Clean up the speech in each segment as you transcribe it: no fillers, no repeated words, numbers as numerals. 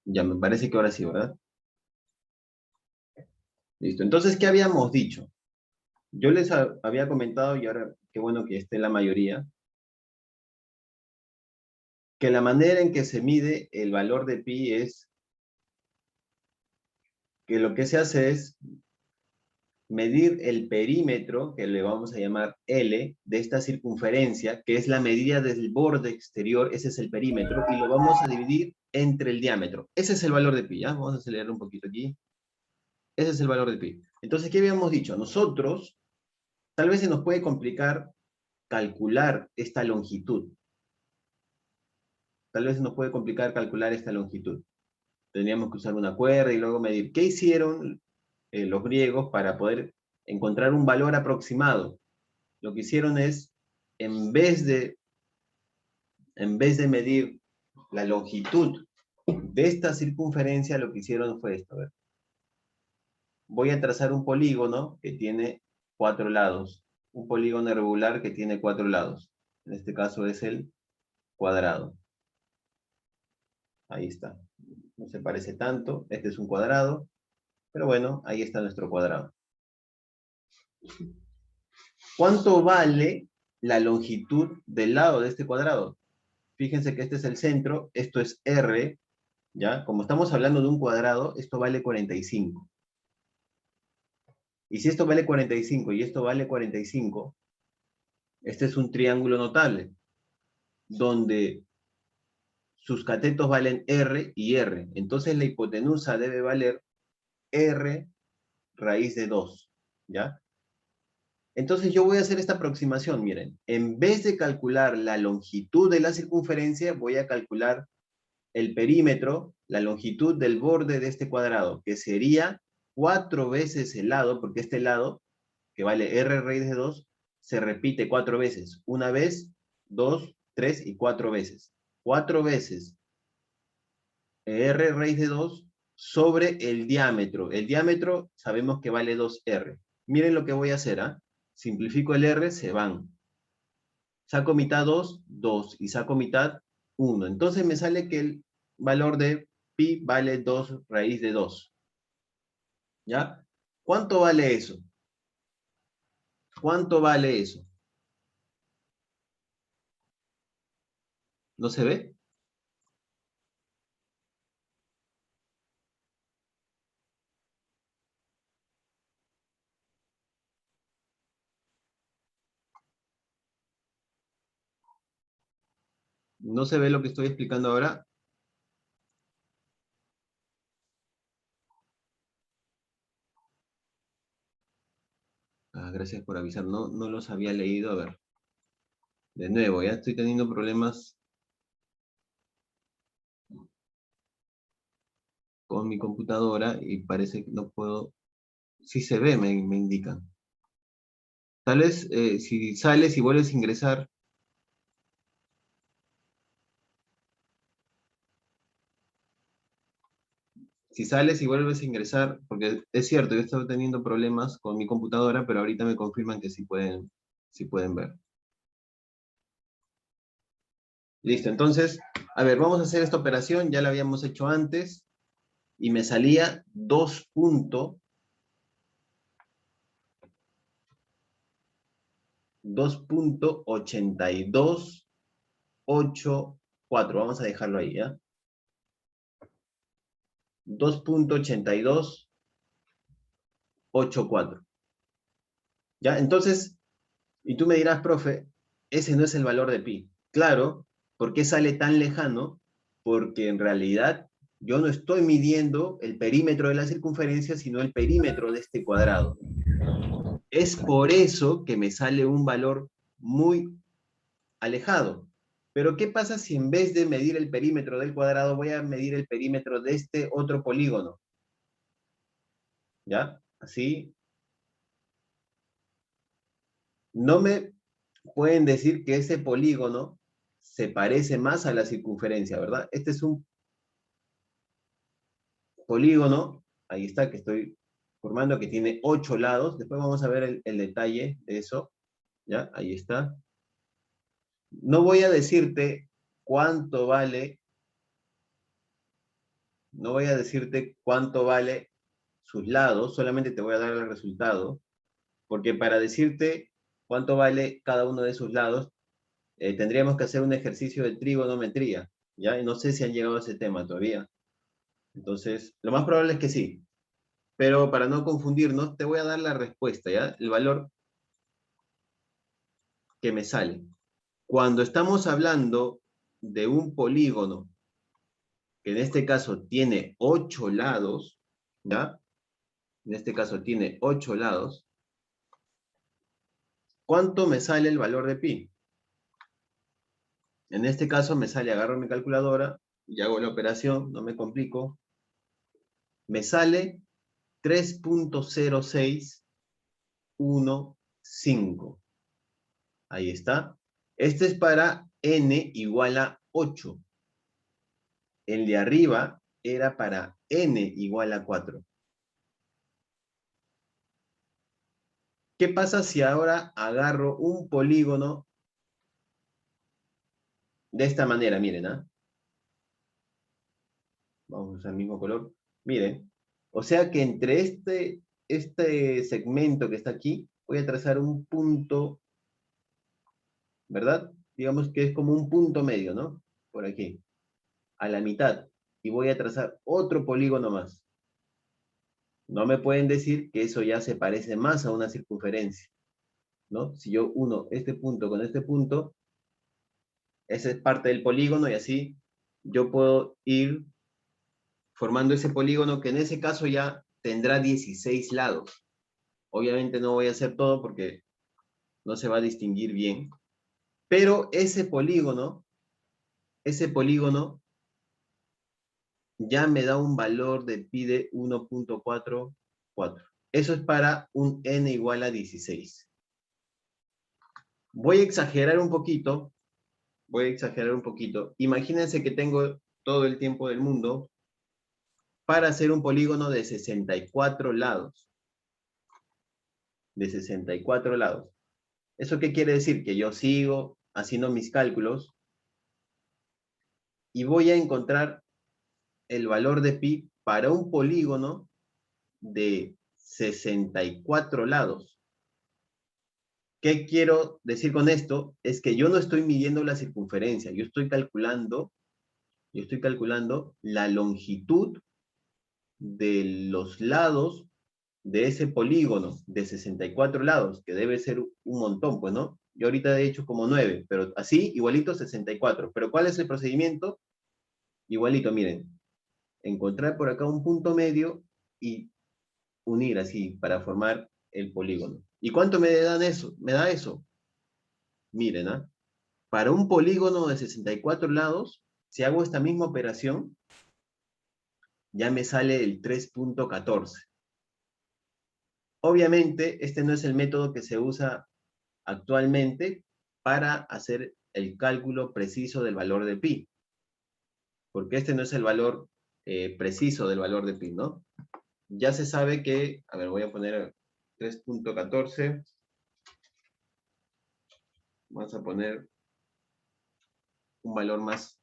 Ya me parece que ahora sí, ¿verdad? Listo. Entonces, ¿qué habíamos dicho? Yo les había comentado, y ahora qué bueno que esté la mayoría, que la manera en que se mide el valor de pi es que lo que se hace es medir el perímetro, que le vamos a llamar L, de esta circunferencia, que es la medida del borde exterior, ese es el perímetro, y lo vamos a dividir entre el diámetro. Ese es el valor de pi, ¿ya? Vamos a acelerar un poquito aquí. Ese es el valor de pi. Entonces, ¿qué habíamos dicho? Nosotros, tal vez se nos puede complicar calcular esta longitud. Tal vez se nos puede complicar calcular esta longitud. Tendríamos que usar una cuerda y luego medir. ¿Qué hicieron los griegos para poder encontrar un valor aproximado? Lo que hicieron es, en vez de, en vez de medir la longitud de esta circunferencia, lo que hicieron fue esto. A ver. Voy a trazar un polígono que tiene 4 lados. Un polígono irregular que tiene 4 lados. En este caso es el cuadrado. Ahí está. No se parece tanto. Este es un cuadrado. Pero bueno, ahí está nuestro cuadrado. ¿Cuánto vale la longitud del lado de este cuadrado? Fíjense que este es el centro, esto es R, ¿ya? Como estamos hablando de un cuadrado, esto vale 45. Y si esto vale 45 y esto vale 45, este es un triángulo notable, donde sus catetos valen R y R. Entonces la hipotenusa debe valer R raíz de 2, ¿ya? Entonces yo voy a hacer esta aproximación, miren. En vez de calcular la longitud de la circunferencia, voy a calcular el perímetro, la longitud del borde de este cuadrado, que sería 4 veces el lado, porque este lado, que vale R raíz de 2, se repite 4 veces. Una vez, 2, 3 y 4 veces. 4 veces R raíz de 2 sobre el diámetro. El diámetro sabemos que vale 2R. Miren lo que voy a hacer, ¿ah? Simplifico el R, se van. Saco mitad 2, 2. Y saco mitad 1. Entonces me sale que el valor de pi vale 2 raíz de 2. ¿Ya? ¿Cuánto vale eso? ¿Cuánto vale eso? ¿No se ve? ¿No se ve lo que estoy explicando ahora? Ah, gracias por avisar. No, no los había leído. A ver. De nuevo, ya estoy teniendo problemas con mi computadora y parece que no puedo. Sí se ve, me indican. Tal vez si sales y vuelves a ingresar. Si sales y vuelves a ingresar, porque es cierto, yo estaba teniendo problemas con mi computadora, pero ahorita me confirman que sí pueden ver. Listo, entonces, a ver, vamos a hacer esta operación, ya la habíamos hecho antes, y me salía 2.8284. Vamos a dejarlo ahí, ¿ya? 2.8284. ¿Ya? Entonces, y tú me dirás, profe, ese no es el valor de pi. Claro, ¿por qué sale tan lejano? Porque en realidad yo no estoy midiendo el perímetro de la circunferencia, sino el perímetro de este cuadrado. Es por eso que me sale un valor muy alejado. Pero ¿qué pasa si en vez de medir el perímetro del cuadrado voy a medir el perímetro de este otro polígono? ¿Ya? Así. No me pueden decir que ese polígono se parece más a la circunferencia, ¿verdad? Este es un polígono, ahí está, que estoy formando, que tiene 8 lados. Después vamos a ver el detalle de eso, ¿ya? Ahí está. No voy a decirte cuánto vale No voy a decirte cuánto vale sus lados, solamente te voy a dar el resultado, porque para decirte cuánto vale cada uno de sus lados, tendríamos que hacer un ejercicio de trigonometría, ¿ya? Y no sé si han llegado a ese tema todavía. Entonces, lo más probable es que sí. Pero para no confundirnos, te voy a dar la respuesta, ¿ya? El valor que me sale. Cuando estamos hablando de un polígono, que en este caso tiene 8 lados, ¿ya? En este caso tiene 8 lados, ¿cuánto me sale el valor de pi? En este caso me sale, agarro mi calculadora y hago la operación, no me complico. Me sale 3.0615. Ahí está. Este es para n igual a 8. El de arriba era para n igual a 4. ¿Qué pasa si ahora agarro un polígono de esta manera? Miren, ¿ah? Vamos a usar el mismo color. Miren. O sea que entre este segmento que está aquí, voy a trazar un punto, ¿verdad? Digamos que es como un punto medio, ¿no? Por aquí, a la mitad. Y voy a trazar otro polígono más. No me pueden decir que eso ya se parece más a una circunferencia, ¿no? Si yo uno este punto con este punto, esa es parte del polígono y así yo puedo ir formando ese polígono que en ese caso ya tendrá 16 lados. Obviamente no voy a hacer todo porque no se va a distinguir bien, pero ese polígono ya me da un valor de pi de 1.44. Eso es para un n igual a 16. Voy a exagerar un poquito, Imagínense que tengo todo el tiempo del mundo para hacer un polígono de 64 lados. De 64 lados. ¿Eso qué quiere decir? Que yo sigo haciendo mis cálculos y voy a encontrar el valor de pi para un polígono de 64 lados. ¿Qué quiero decir con esto? Es que yo no estoy midiendo la circunferencia, yo estoy calculando la longitud de los lados de ese polígono de 64 lados, que debe ser un montón, pues, ¿no? Yo ahorita he hecho como 9, pero así, igualito 64. ¿Pero cuál es el procedimiento? Igualito, miren, encontrar por acá un punto medio y unir así para formar el polígono. ¿Y cuánto me dan eso? Me da eso. Miren, ¿ah? Para un polígono de 64 lados, si hago esta misma operación, ya me sale el 3.14. Obviamente, este no es el método que se usa actualmente para hacer el cálculo preciso del valor de pi, porque este no es el valor preciso del valor de pi, ¿no? Ya se sabe que, a ver, voy a poner 3.14, vamos a poner un valor más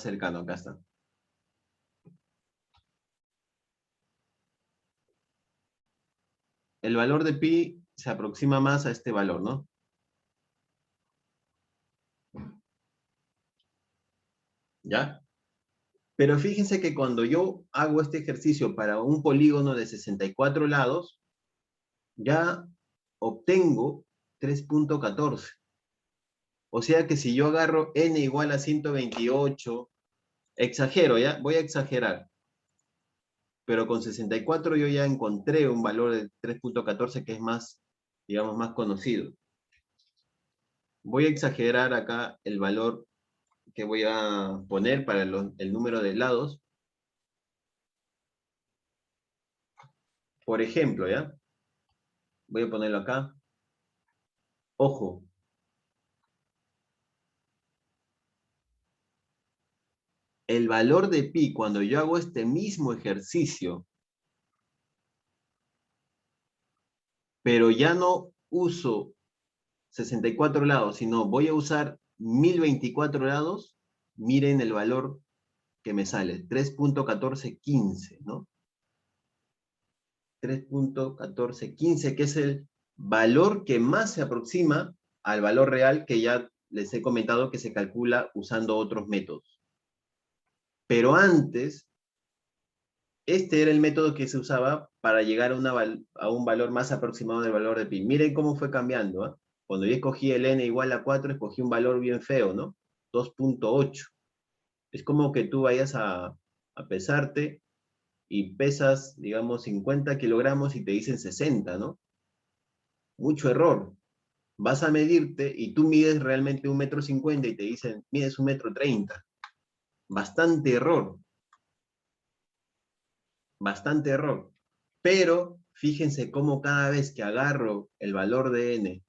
cercano, acá está. El valor de pi se aproxima más a este valor, ¿no? ¿Ya? Pero fíjense que cuando yo hago este ejercicio para un polígono de 64 lados, ya obtengo 3.14. O sea que si yo agarro n igual a 128, exagero, ¿ya? Voy a exagerar. Pero con 64 yo ya encontré un valor de 3.14 que es más, digamos, más conocido. Voy a exagerar acá el valor que voy a poner para el número de lados. Por ejemplo, ¿ya? Voy a ponerlo acá. Ojo. El valor de pi, cuando yo hago este mismo ejercicio, pero ya no uso 64 lados, sino voy a usar 1024 lados, miren el valor que me sale? 3.1415, ¿no? 3.1415, que es el valor que más se aproxima al valor real que ya les he comentado que se calcula usando otros métodos. Pero antes, este era el método que se usaba para llegar a un valor más aproximado del valor de pi. Miren cómo fue cambiando, ¿eh? Cuando yo escogí el n igual a 4, escogí un valor bien feo, ¿no? 2.8. Es como que tú vayas a pesarte y pesas, digamos, 50 kilogramos y te dicen 60, ¿no? Mucho error. Vas a medirte y tú mides realmente 1,50 m y te dicen, mides 1,30 m. Bastante error. Bastante error. Pero fíjense cómo cada vez que agarro el valor de n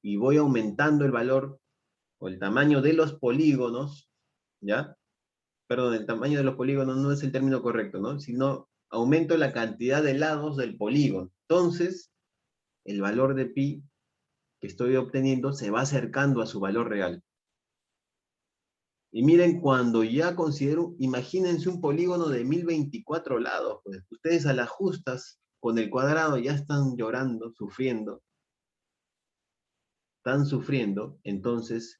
y voy aumentando el valor o el tamaño de los polígonos, ¿ya? Perdón, el tamaño de los polígonos no es el término correcto, ¿no? Sino aumento la cantidad de lados del polígono. Entonces, el valor de pi que estoy obteniendo se va acercando a su valor real. Y miren, cuando ya considero, imagínense un polígono de 1024 lados, pues ustedes a las justas con el cuadrado ya están llorando, sufriendo, están sufriendo, entonces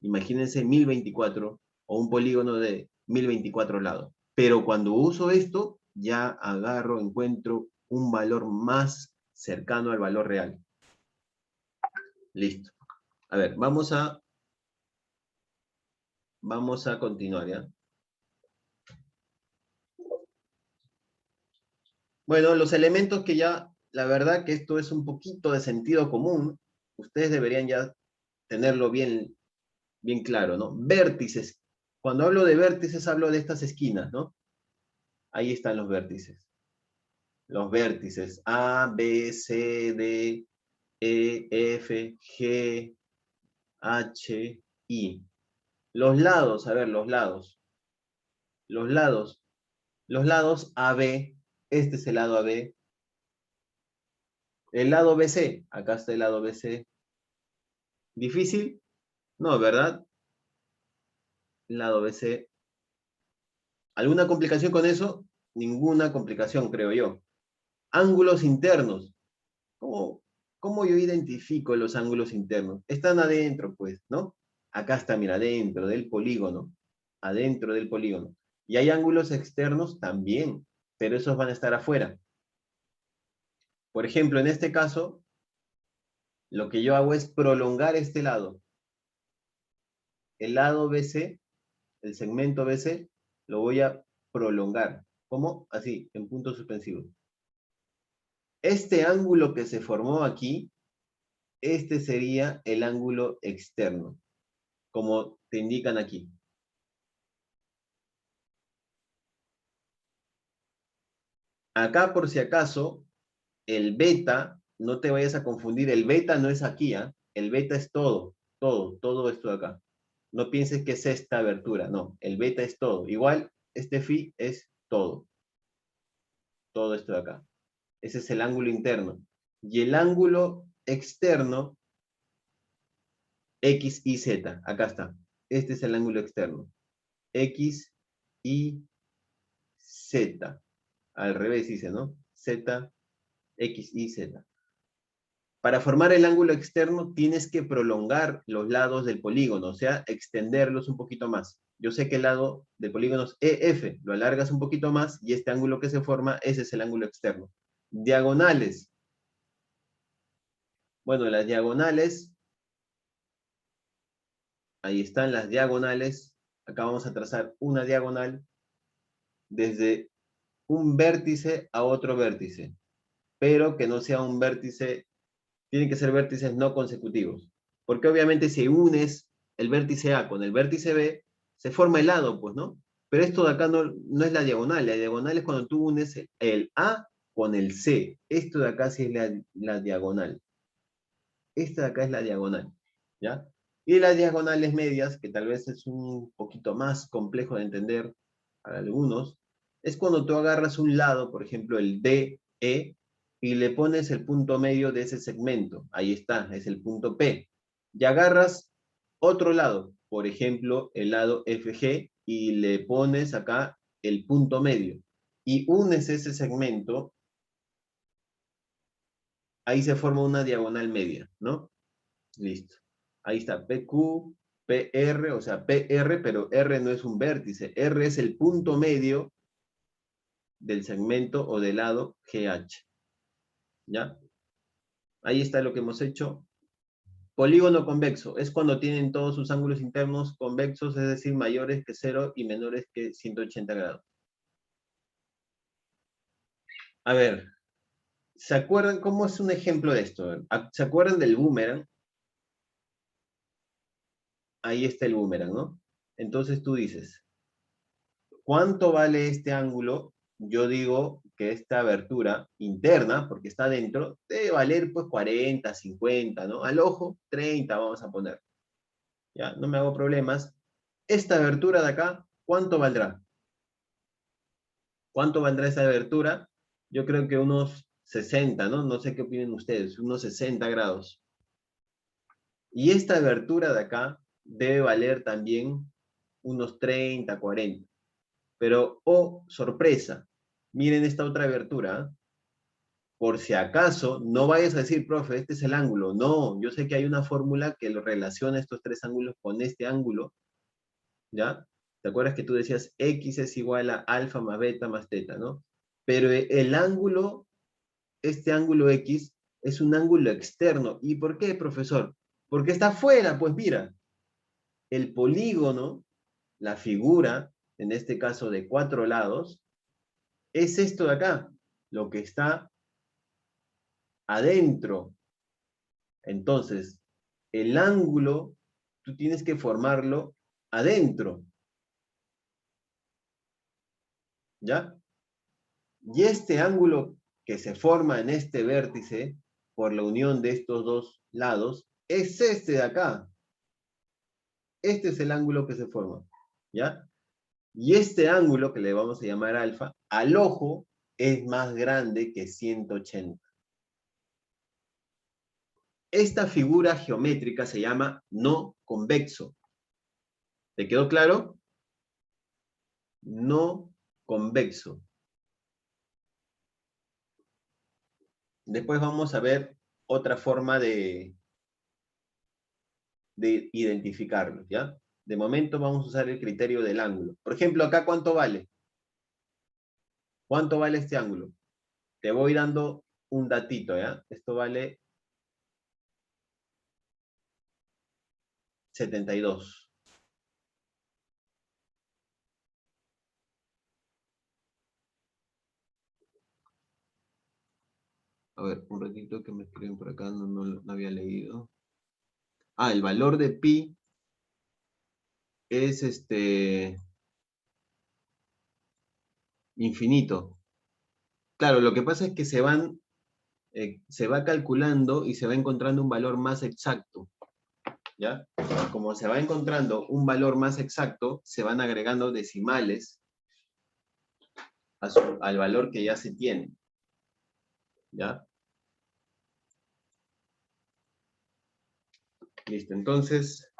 imagínense 1024 o un polígono de 1024 lados. Pero cuando uso esto, ya agarro, encuentro un valor más cercano al valor real. Listo. A ver, vamos a continuar, ¿ya? Bueno, los elementos que ya, la verdad que esto es un poquito de sentido común, ustedes deberían ya tenerlo bien, bien claro, ¿no? Vértices. Cuando hablo de vértices, hablo de estas esquinas, ¿no? Ahí están los vértices. Los vértices A, B, C, D, E, F, G, H, I. Los lados, a ver, los lados. Los lados. Los lados AB, este es el lado AB. El lado BC, acá está el lado BC. ¿Difícil? No, ¿verdad? El lado BC. ¿Alguna complicación con eso? Ninguna complicación, creo yo. Ángulos internos. ¿Cómo, cómo yo identifico los ángulos internos? Están adentro, pues, ¿no? Acá está, mira, adentro del polígono. Adentro del polígono. Y hay ángulos externos también, pero esos van a estar afuera. Por ejemplo, en este caso, lo que yo hago es prolongar este lado. El lado BC, el segmento BC, lo voy a prolongar. ¿Cómo? Así, en puntos suspensivos. Este ángulo que se formó aquí, este sería el ángulo externo, como te indican aquí. Acá, por si acaso, el beta, no te vayas a confundir, el beta no es aquí, ¿ah? El beta es todo, todo esto de acá. No pienses que es esta abertura, no, el beta es todo. Igual, este phi es todo esto de acá. Ese es el ángulo interno. Y el ángulo externo, X, Y, Z. Acá está. Este es el ángulo externo. X, Y, Z. Al revés dice, ¿no? Z, X, Y, Z. Para formar el ángulo externo tienes que prolongar los lados del polígono, o sea, extenderlos un poquito más. Yo sé que el lado del polígono es EF, lo alargas un poquito más y este ángulo que se forma, ese es el ángulo externo. Diagonales. Bueno, las diagonales, ahí están las diagonales. Acá vamos a trazar una diagonal desde un vértice a otro vértice, pero que no sea un vértice, tienen que ser vértices no consecutivos. Porque obviamente si unes el vértice A con el vértice B, se forma el lado, pues, ¿no? Pero esto de acá no es la diagonal es cuando tú unes el A con el C. Esto de acá sí es la diagonal. Esta de acá es la diagonal, ¿ya? Y las diagonales medias, que tal vez es un poquito más complejo de entender para algunos, es cuando tú agarras un lado, por ejemplo, el DE, y le pones el punto medio de ese segmento. Ahí está, es el punto P. Y agarras otro lado, por ejemplo, el lado FG, y le pones acá el punto medio. Y unes ese segmento, ahí se forma una diagonal media, ¿no? Listo. Ahí está, PQ, PR, o sea, PR, pero R no es un vértice. R es el punto medio del segmento o del lado GH. ¿Ya? Ahí está lo que hemos hecho. Polígono convexo es cuando tienen todos sus ángulos internos convexos, es decir, mayores que 0 y menores que 180 grados. A ver, ¿se acuerdan cómo es un ejemplo de esto? ¿Se acuerdan del boomerang? Ahí está el boomerang, ¿no? Entonces tú dices, ¿cuánto vale este ángulo? Yo digo que esta abertura interna, porque está dentro, debe valer pues 40, 50, ¿no? Al ojo, 30 vamos a poner. Ya, no me hago problemas. Esta abertura de acá, ¿cuánto valdrá? ¿Cuánto valdrá esa abertura? Yo creo que unos 60, ¿no? No sé qué opinen ustedes, unos 60 grados. Y esta abertura de acá debe valer también unos 30, 40. Pero, oh, sorpresa, miren esta otra abertura. Por si acaso, no vayas a decir, profe, este es el ángulo. No, yo sé que hay una fórmula que lo relaciona estos tres ángulos con este ángulo, ¿ya? ¿Te acuerdas que tú decías X es igual a alfa más beta más teta, ¿no? Pero el ángulo, este ángulo X, es un ángulo externo. ¿Y por qué, profesor? Porque está afuera, pues mira, el polígono, la figura, en este caso de 4 lados, es esto de acá, lo que está adentro. Entonces, el ángulo, tú tienes que formarlo adentro, ¿ya? Y este ángulo que se forma en este vértice, por la unión de estos dos lados, es este de acá. Este es el ángulo que se forma, ¿ya? Y este ángulo, que le vamos a llamar alfa, al ojo es más grande que 180. Esta figura geométrica se llama no convexo. ¿Te quedó claro? No convexo. Después vamos a ver otra forma de identificarlos, ¿ya? De momento vamos a usar el criterio del ángulo. Por ejemplo, acá, ¿cuánto vale? ¿Cuánto vale este ángulo? Te voy dando un datito, ¿ya? Esto vale 72. A ver, un ratito que me escriben por acá, no había leído. Ah, el valor de pi es infinito. Claro, lo que pasa es que se va calculando y se va encontrando un valor más exacto, ¿ya? Como se va encontrando un valor más exacto, se van agregando decimales al valor que ya se tiene, ¿ya? Listo, entonces,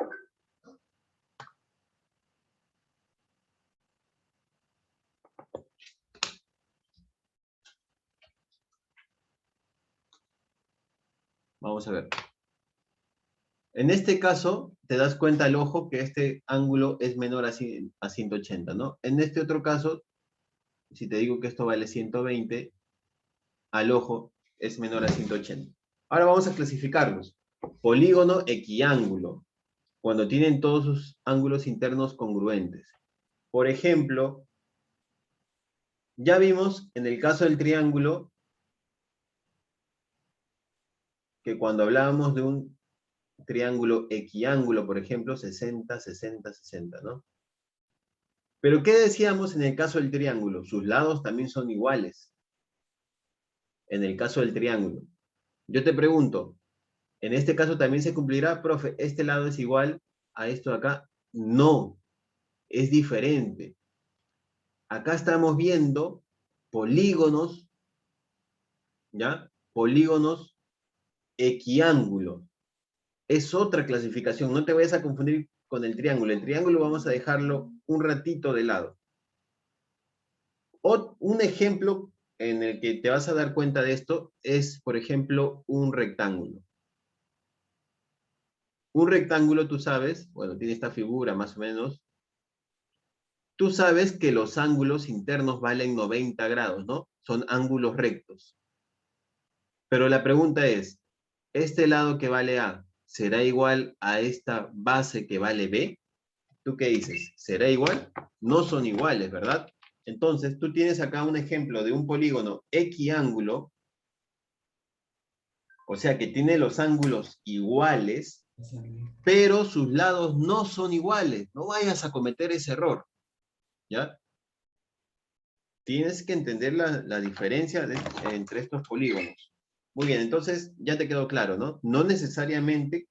vamos a ver. En este caso, te das cuenta al ojo que este ángulo es menor a 180, ¿no? En este otro caso, si te digo que esto vale 120, al ojo es menor a 180. Ahora vamos a clasificarlos. Polígono equiángulo, cuando tienen todos sus ángulos internos congruentes. Por ejemplo, ya vimos en el caso del triángulo que cuando hablábamos de un triángulo equiángulo, por ejemplo, 60, 60, 60, ¿no? Pero ¿qué decíamos en el caso del triángulo? Sus lados también son iguales. En el caso del triángulo. Yo te pregunto, ¿en este caso también se cumplirá, profe, este lado es igual a esto de acá? No, es diferente. Acá estamos viendo polígonos, ¿ya? Polígonos equiángulos. Es otra clasificación, no te vayas a confundir con el triángulo. El triángulo vamos a dejarlo un ratito de lado. Un ejemplo en el que te vas a dar cuenta de esto es, por ejemplo, un rectángulo. Un rectángulo, tú sabes, bueno, tiene esta figura más o menos. Tú sabes que los ángulos internos valen 90 grados, ¿no? Son ángulos rectos. Pero la pregunta es, ¿este lado que vale A será igual a esta base que vale B? ¿Tú qué dices? ¿Será igual? No son iguales, ¿verdad? Entonces, tú tienes acá un ejemplo de un polígono equiángulo, o sea que tiene los ángulos iguales, pero sus lados no son iguales. No vayas a cometer ese error, ¿ya? Tienes que entender la diferencia entre estos polígonos. Muy bien, entonces ya te quedó claro, ¿no? No necesariamente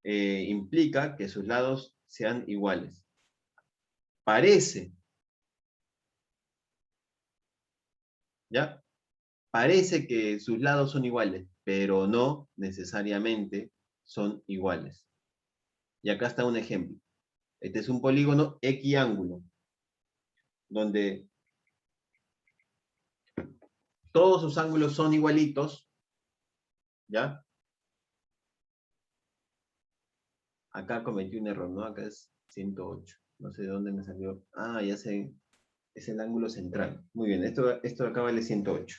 implica que sus lados sean iguales. Parece, ¿ya? Parece que sus lados son iguales, pero no necesariamente son iguales. Y acá está un ejemplo. Este es un polígono equiángulo, donde todos sus ángulos son igualitos, ¿ya? Acá cometí un error, ¿no? Acá es 108. No sé de dónde me salió. Ah, ya sé. Es el ángulo central. Muy bien, esto de acá vale 108.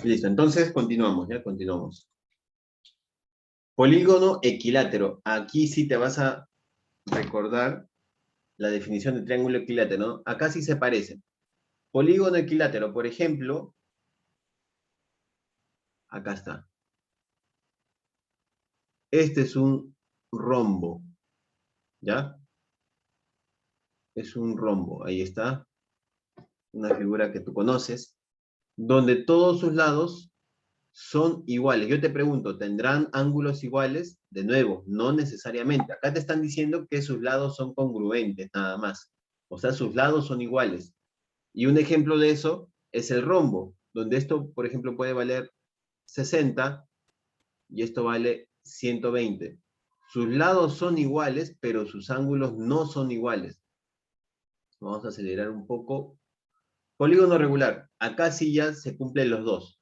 Listo, entonces continuamos, ¿ya? Continuamos. Polígono equilátero. Aquí sí te vas a recordar la definición de triángulo equilátero, ¿no? Acá sí se parecen. Polígono equilátero, por ejemplo, acá está. Este es un rombo, ¿ya? Es un rombo, ahí está. Una figura que tú conoces, donde todos sus lados son iguales. Yo te pregunto, ¿tendrán ángulos iguales? De nuevo, no necesariamente. Acá te están diciendo que sus lados son congruentes, nada más. O sea, sus lados son iguales. Y un ejemplo de eso es el rombo, donde esto, por ejemplo, puede valer 60 y esto vale 120. Sus lados son iguales, pero sus ángulos no son iguales. Vamos a acelerar un poco. Polígono regular. Acá sí ya se cumplen los dos.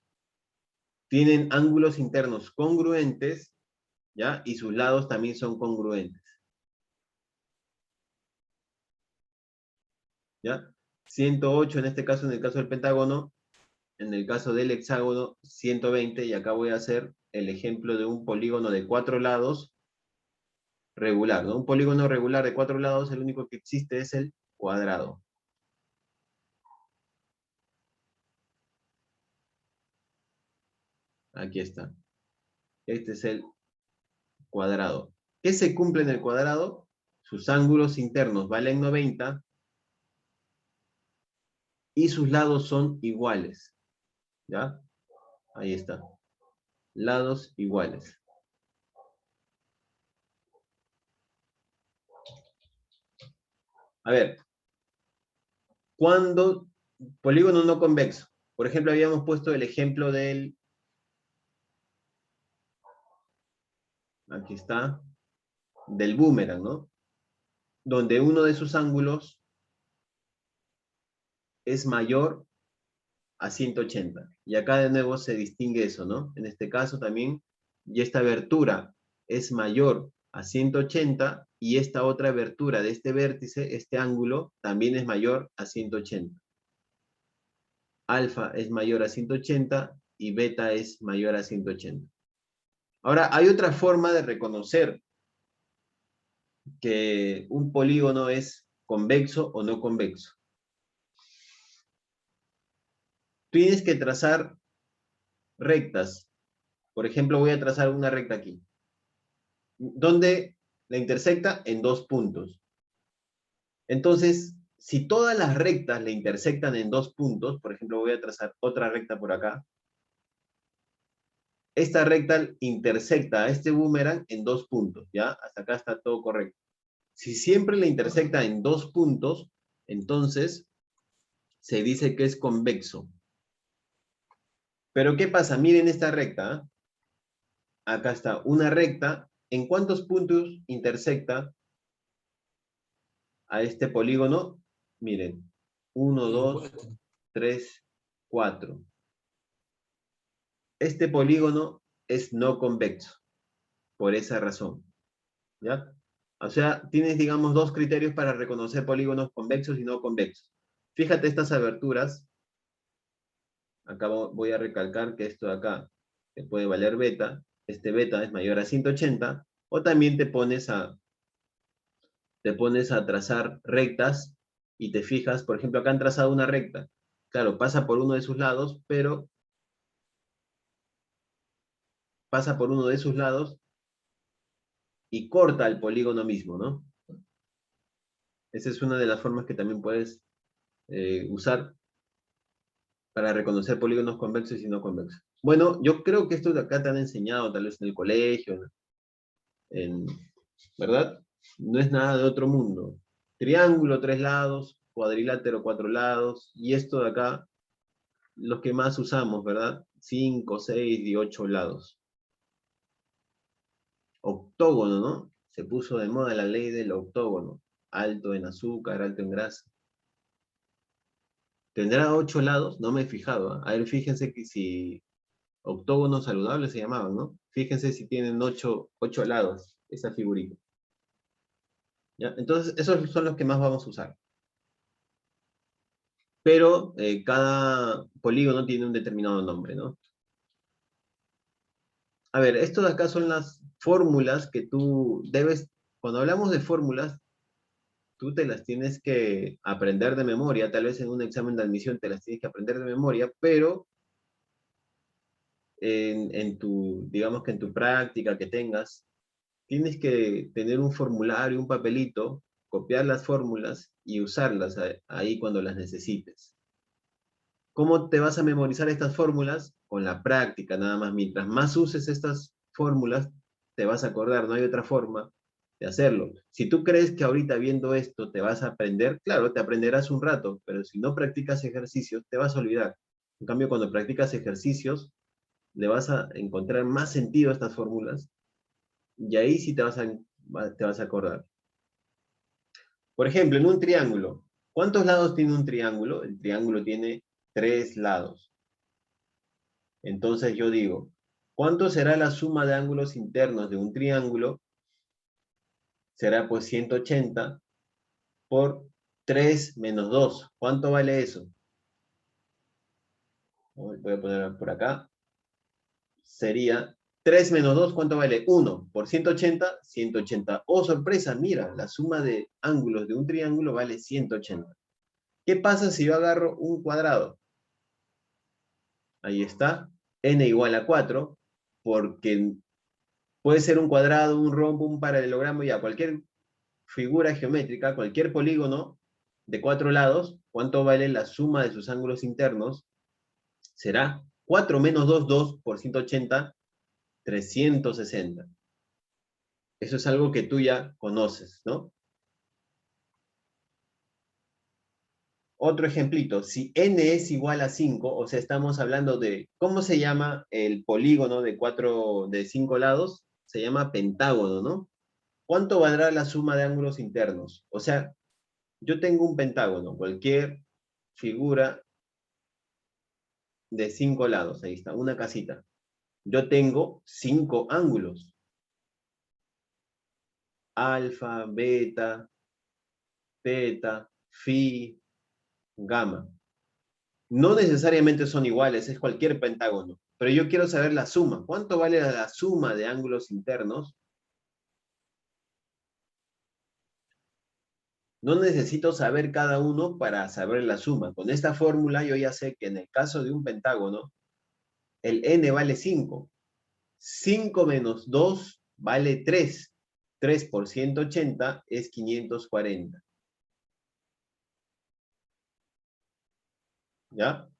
Tienen ángulos internos congruentes, ¿ya? Y sus lados también son congruentes. ¿Ya? 108 en este caso, en el caso del pentágono, en el caso del hexágono, 120, y acá voy a hacer el ejemplo de un polígono de 4 lados regular, ¿no? Un polígono regular de 4 lados, el único que existe es el cuadrado. Aquí está. Este es el cuadrado. ¿Qué se cumple en el cuadrado? Sus ángulos internos valen 90 y sus lados son iguales. ¿Ya? Ahí está. Lados iguales. A ver, cuando polígono no convexo. Por ejemplo, habíamos puesto el ejemplo del... Aquí está. Del boomerang, ¿no? Donde uno de sus ángulos es mayor a 180. Y acá de nuevo se distingue eso, ¿no? En este caso también, y esta abertura es mayor a 180 y esta otra abertura de este vértice, este ángulo, también es mayor a 180. Alfa es mayor a 180 y beta es mayor a 180. Ahora, hay otra forma de reconocer que un polígono es convexo o no convexo. Tienes que trazar rectas. Por ejemplo, voy a trazar una recta aquí. ¿Dónde la intersecta? En dos puntos. Entonces, si todas las rectas le intersectan en dos puntos, por ejemplo, voy a trazar otra recta por acá. Esta recta intersecta a este boomerang en dos puntos, ¿ya? Hasta acá está todo correcto. Si siempre le intersecta en dos puntos, entonces se dice que es convexo. Pero ¿qué pasa? Miren esta recta. ¿Eh? Acá está, una recta. ¿En cuántos puntos intersecta a este polígono? Miren, 1, 2, 3, 4. Este polígono es no convexo, por esa razón. ¿Ya? O sea, tienes, digamos, dos criterios para reconocer polígonos convexos y no convexos. Fíjate estas aberturas. Acá voy a recalcar que esto de acá te puede valer beta. Este beta es mayor a 180. O también te pones a trazar rectas y te fijas, por ejemplo, acá han trazado una recta. Claro, pasa por uno de sus lados, pero pasa por uno de sus lados y corta el polígono mismo, ¿no? Esa es una de las formas que también puedes usar para reconocer polígonos convexos y no convexos. Bueno, yo creo que esto de acá te han enseñado, tal vez en el colegio, en, ¿verdad? No es nada de otro mundo. Triángulo, 3 lados, cuadrilátero, 4 lados, y esto de acá, los que más usamos, ¿verdad? 5, 6 y 8 lados. Octógono, ¿no? Se puso de moda la ley del octógono. Alto en azúcar, alto en grasa. ¿Tendrá 8 lados? No me he fijado. ¿Eh? A ver, fíjense que si octógonos saludables se llamaban, ¿no? Fíjense si tienen 8 lados, esa figurita. ¿Ya? Entonces, esos son los que más vamos a usar. Pero cada polígono tiene un determinado nombre, ¿no? A ver, esto de acá son las fórmulas que tú debes, cuando hablamos de fórmulas, tú te las tienes que aprender de memoria, tal vez en un examen de admisión te las tienes que aprender de memoria, pero en tu, digamos que en tu práctica que tengas, tienes que tener un formulario, un papelito, copiar las fórmulas y usarlas ahí cuando las necesites. ¿Cómo te vas a memorizar estas fórmulas? Con la práctica, nada más. Mientras más uses estas fórmulas, te vas a acordar, no hay otra forma de hacerlo. Si tú crees que ahorita viendo esto te vas a aprender, claro, te aprenderás un rato, pero si no practicas ejercicios, te vas a olvidar. En cambio, cuando practicas ejercicios, le vas a encontrar más sentido a estas fórmulas y ahí sí te vas a acordar. Por ejemplo, en un triángulo, ¿cuántos lados tiene un triángulo? El triángulo tiene 3 lados. Entonces yo digo, ¿cuánto será la suma de ángulos internos de un triángulo? Será pues 180 por 3 menos 2. ¿Cuánto vale eso? Voy a poner por acá. Sería 3 menos 2, ¿cuánto vale? 1 por 180, 180. Oh, sorpresa, mira, la suma de ángulos de un triángulo vale 180. ¿Qué pasa si yo agarro un cuadrado? Ahí está, n igual a 4, porque puede ser un cuadrado, un rombo, un paralelogramo, ya, cualquier figura geométrica, cualquier polígono de 4 lados, ¿cuánto vale la suma de sus ángulos internos? Será 4 menos 2, 2 por 180, 360. Eso es algo que tú ya conoces, ¿no? Otro ejemplito, si n es igual a 5, o sea, estamos hablando de, ¿cómo se llama el polígono de 5 lados? Se llama pentágono, ¿no? ¿Cuánto valdrá la suma de ángulos internos? O sea, yo tengo un pentágono, cualquier figura de 5 lados, ahí está, una casita. Yo tengo 5 ángulos. Alfa, beta, teta, phi, gamma. No necesariamente son iguales, es cualquier pentágono. Pero yo quiero saber la suma. ¿Cuánto vale la suma de ángulos internos? No necesito saber cada uno para saber la suma. Con esta fórmula yo ya sé que en el caso de un pentágono, el n vale 5. 5 menos 2 vale 3. 3 por 180 es 540. ¿Ya?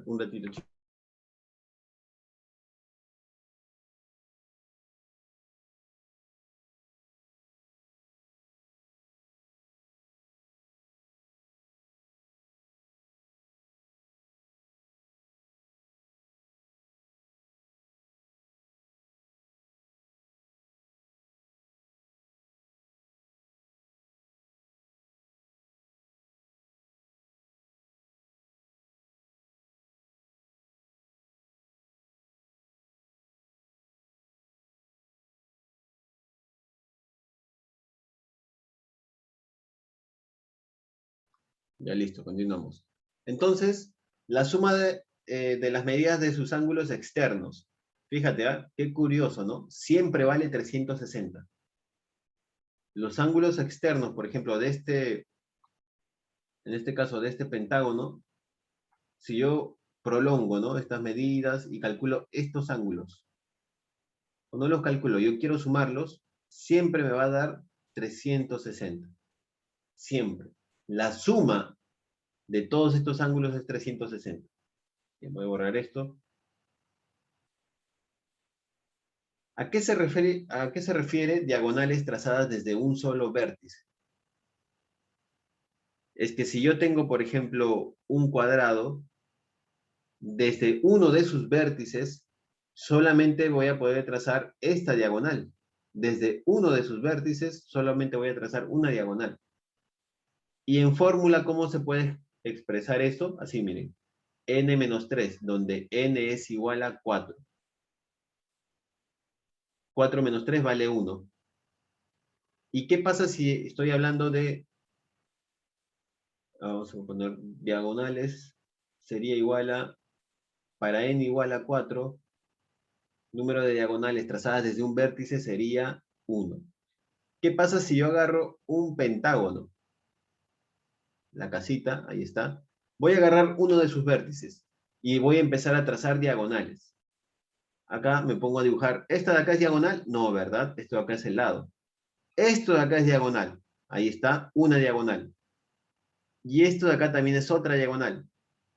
Un ratito. Ya listo, continuamos. Entonces, la suma de las medidas de sus ángulos externos. Fíjate, ¿ah? Qué curioso, ¿no? Siempre vale 360. Los ángulos externos, por ejemplo, en este caso, de este pentágono, si yo prolongo, ¿no? Estas medidas y calculo estos ángulos, o no los calculo, yo quiero sumarlos, siempre me va a dar 360. Siempre. La suma de todos estos ángulos es 360. Bien, voy a borrar esto. ¿A qué se refiere diagonales trazadas desde un solo vértice? Es que si yo tengo, por ejemplo, un cuadrado, desde uno de sus vértices, solamente voy a poder trazar esta diagonal. Desde uno de sus vértices, solamente voy a trazar una diagonal. Y en fórmula, ¿cómo se puede expresar esto? Así, miren. n-3, donde n es igual a 4. 4 menos 3 vale 1. ¿Y qué pasa si estoy hablando de, vamos a poner diagonales, sería igual a, para n igual a 4, número de diagonales trazadas desde un vértice sería 1. ¿Qué pasa si yo agarro un pentágono? La casita, ahí está. Voy a agarrar uno de sus vértices y voy a empezar a trazar diagonales. Acá me pongo a dibujar. ¿Esta de acá es diagonal? No, ¿verdad? Esto de acá es el lado. Esto de acá es diagonal. Ahí está, una diagonal. Y esto de acá también es otra diagonal.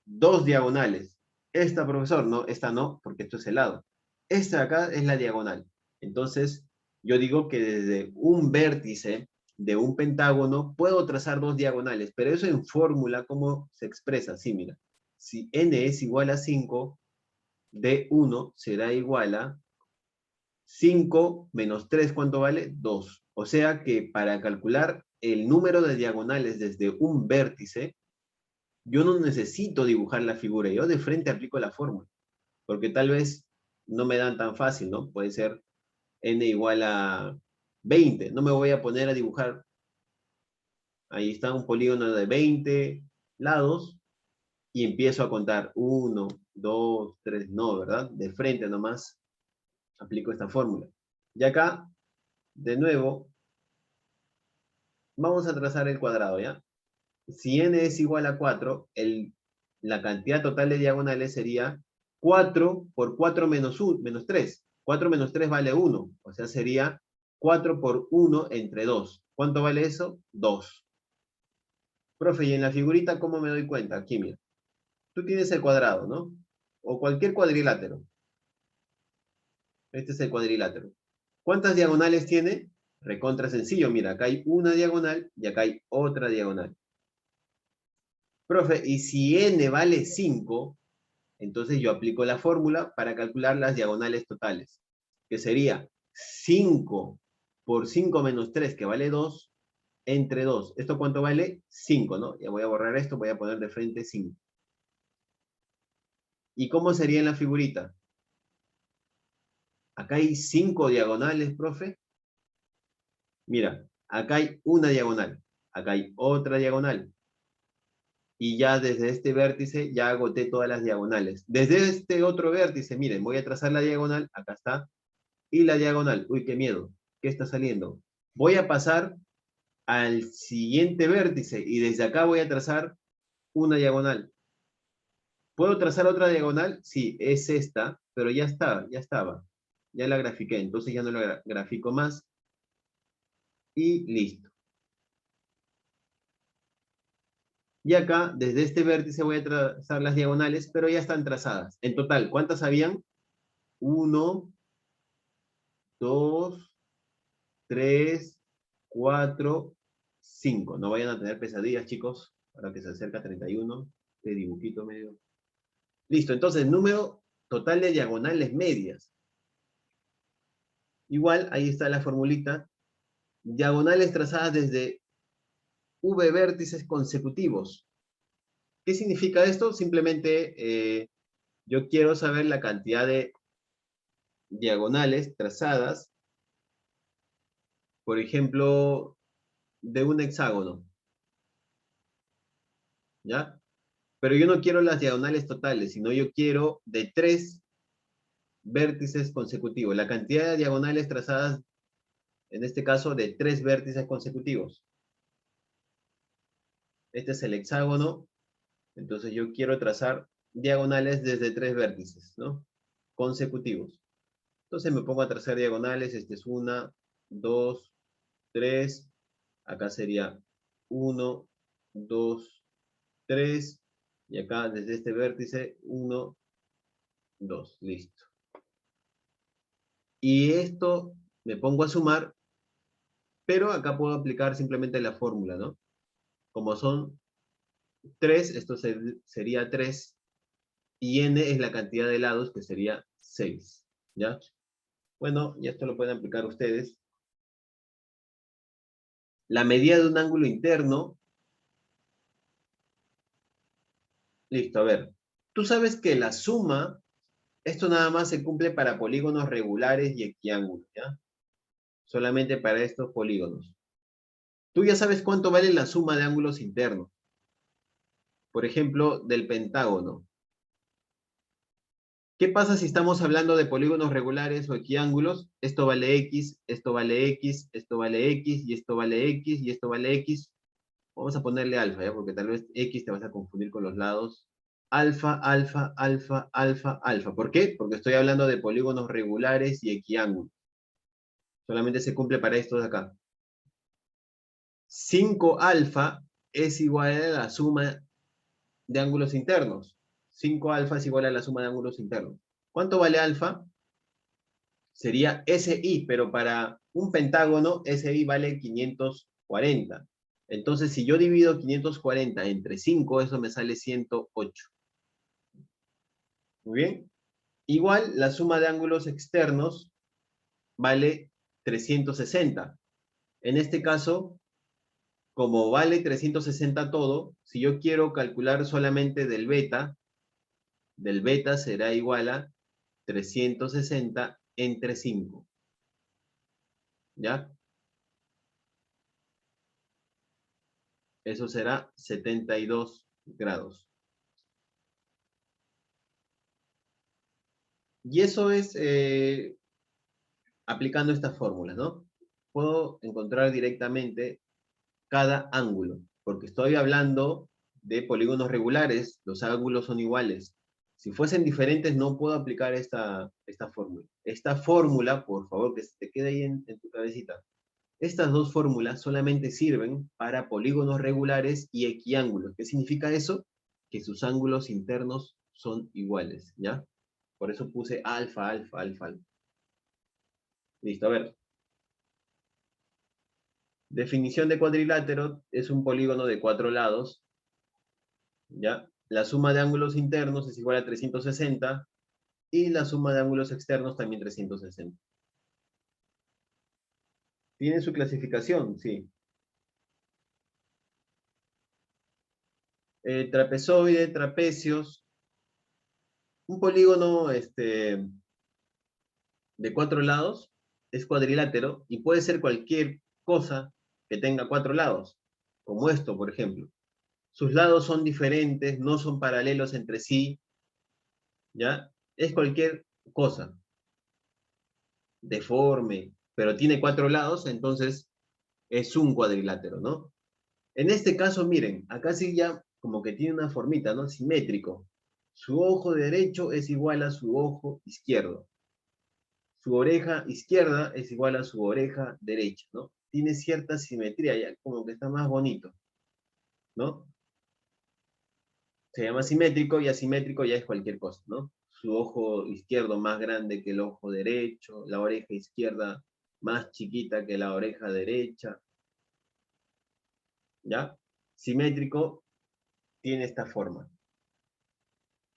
Dos diagonales. Esta, profesor, no, esta no, porque esto es el lado. Esta de acá es la diagonal. Entonces, yo digo que desde un vértice de un pentágono puedo trazar dos diagonales, pero eso en fórmula, ¿cómo se expresa? Sí, mira. Si n es igual a 5, d1 será igual a 5 menos 3, ¿cuánto vale? 2. O sea que para calcular el número de diagonales desde un vértice, yo no necesito dibujar la figura, yo de frente aplico la fórmula, porque tal vez no me dan tan fácil, ¿no? Puede ser n igual a 20, no me voy a poner a dibujar, ahí está un polígono de 20 lados, y empiezo a contar 1, 2, 3, no, ¿verdad? De frente nomás aplico esta fórmula. Y acá, de nuevo, vamos a trazar el cuadrado, ¿ya? Si n es igual a 4, la cantidad total de diagonales sería 4 por 4 menos 1, menos 3. 4 menos 3 vale 1, o sea, sería 4 por 1 entre 2. ¿Cuánto vale eso? 2. Profe, y en la figurita, ¿cómo me doy cuenta? Aquí, mira. Tú tienes el cuadrado, ¿no? O cualquier cuadrilátero. Este es el cuadrilátero. ¿Cuántas diagonales tiene? Recontra sencillo, mira, acá hay una diagonal y acá hay otra diagonal. Profe, y si n vale 5, entonces yo aplico la fórmula para calcular las diagonales totales, que sería 5 por 5 menos 3, que vale 2, entre 2. ¿Esto cuánto vale? 5, ¿no? Ya voy a borrar esto, voy a poner de frente 5. ¿Y cómo sería en la figurita? Acá hay 5 diagonales, profe. Mira, acá hay una diagonal, acá hay otra diagonal. Y ya desde este vértice ya agoté todas las diagonales. Desde este otro vértice, miren, voy a trazar la diagonal, acá está, y la diagonal. Uy, qué miedo, ¿qué está saliendo? Voy a pasar al siguiente vértice y desde acá voy a trazar una diagonal. ¿Puedo trazar otra diagonal? Sí, es esta, pero ya está, ya estaba. Ya la grafiqué, entonces ya no la grafico más. Y listo. Y acá, desde este vértice voy a trazar las diagonales, pero ya están trazadas. En total, ¿cuántas habían? 1, 2, 3, 4, 5. No vayan a tener pesadillas, chicos, para que se acerca 31. De dibujito medio. Listo, entonces, número total de diagonales medias. Igual, ahí está la formulita. Diagonales trazadas desde V vértices consecutivos. ¿Qué significa esto? Simplemente yo quiero saber la cantidad de diagonales trazadas, por ejemplo, de un hexágono. ¿ya? Pero yo no quiero las diagonales totales, sino yo quiero de 3 vértices consecutivos. La cantidad de diagonales trazadas, en este caso, de 3 vértices consecutivos. Este es el hexágono, entonces yo quiero trazar diagonales desde 3 vértices, ¿no? Consecutivos. Entonces me pongo a trazar diagonales, este es 1, 2, 3, acá sería 1, 2, 3, y acá desde este vértice 1, 2, listo. Y esto me pongo a sumar, pero acá puedo aplicar simplemente la fórmula, ¿no? Como son 3, esto sería 3, y n es la cantidad de lados, que sería 6, ¿ya? Bueno, y esto lo pueden aplicar ustedes. La medida de un ángulo interno, listo, a ver. Tú sabes que la suma, esto nada más se cumple para polígonos regulares y equiángulos, ¿ya? Solamente para estos polígonos. Tú ya sabes cuánto vale la suma de ángulos internos. Por ejemplo, del pentágono. ¿Qué pasa si estamos hablando de polígonos regulares o equiángulos? Esto vale X, esto vale X, esto vale X, y esto vale X, y esto vale X. Vamos a ponerle alfa, ¿ya? Porque tal vez X te vas a confundir con los lados. Alfa, alfa, alfa, alfa, alfa. ¿Por qué? Porque estoy hablando de polígonos regulares y equiángulos. Solamente se cumple para estos de acá. 5 alfa es igual a la suma de ángulos internos. 5 alfa es igual a la suma de ángulos internos. ¿Cuánto vale alfa? Sería SI, pero para un pentágono, SI vale 540. Entonces, si yo divido 540 entre 5, eso me sale 108. Muy bien. Igual, la suma de ángulos externos vale 360. En este caso, como vale 360 todo, si yo quiero calcular solamente del beta será igual a 360 entre 5. ¿Ya? Eso será 72 grados. Y eso es aplicando estas fórmulas, ¿no? Puedo encontrar directamente cada ángulo, porque estoy hablando de polígonos regulares, los ángulos son iguales. Si fuesen diferentes, no puedo aplicar esta fórmula. Esta fórmula, por favor, que se te quede ahí en tu cabecita. Estas dos fórmulas solamente sirven para polígonos regulares y equiángulos. ¿Qué significa eso? Que sus ángulos internos son iguales, ¿ya? Por eso puse alfa, alfa, alfa, alfa. Listo, a ver. Definición de cuadrilátero es un polígono de 4 lados, ¿ya? La suma de ángulos internos es igual a 360 y la suma de ángulos externos también 360. ¿Tiene su clasificación? Sí. Trapezoide, trapecios. Un polígono de 4 lados es cuadrilátero y puede ser cualquier cosa que tenga 4 lados, como esto, por ejemplo. Sus lados son diferentes, no son paralelos entre sí, ¿ya? Es cualquier cosa deforme, pero tiene 4 lados, entonces es un cuadrilátero, ¿no? En este caso, miren, acá sí ya como que tiene una formita, ¿no? Simétrico. Su ojo derecho es igual a su ojo izquierdo. Su oreja izquierda es igual a su oreja derecha, ¿no? Tiene cierta simetría, ya como que está más bonito, ¿no? Se llama simétrico y asimétrico ya es cualquier cosa, ¿no? Su ojo izquierdo más grande que el ojo derecho, la oreja izquierda más chiquita que la oreja derecha, ¿ya? Simétrico tiene esta forma.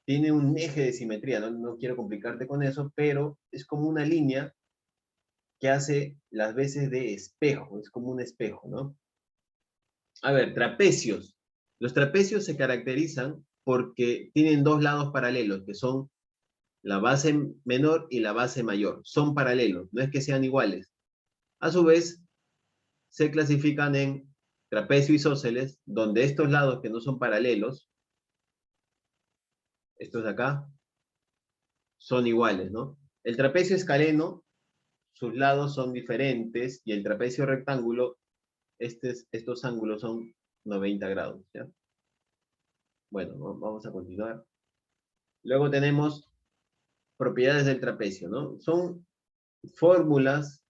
Tiene un eje de simetría, no quiero complicarte con eso, pero es como una línea que hace las veces de espejo, es como un espejo, ¿no? A ver, trapecios. Los trapecios se caracterizan porque tienen dos lados paralelos, que son la base menor y la base mayor. Son paralelos, no es que sean iguales. A su vez, se clasifican en trapecio isósceles, donde estos lados que no son paralelos, estos de acá, son iguales, ¿no? El trapecio escaleno, sus lados son diferentes, y el trapecio rectángulo, estos ángulos son 90 grados, ¿ya? Bueno, vamos a continuar. Luego tenemos propiedades del trapecio, ¿no? Son fórmulas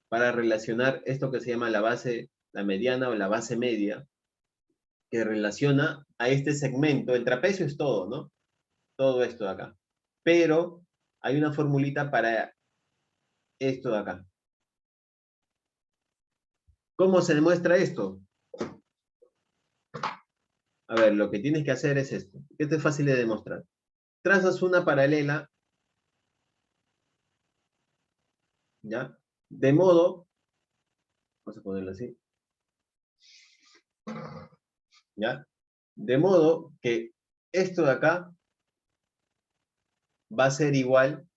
para relacionar esto que se llama la base, la mediana o la base media, que relaciona a este segmento. El trapecio es todo, ¿no? Todo esto de acá. Pero hay una formulita para esto de acá. ¿Cómo se demuestra esto? A ver, lo que tienes que hacer es esto. Esto es fácil de demostrar. Trazas una paralela, ¿ya? De modo, vamos a ponerlo así, ¿ya? De modo que esto de acá va a ser igual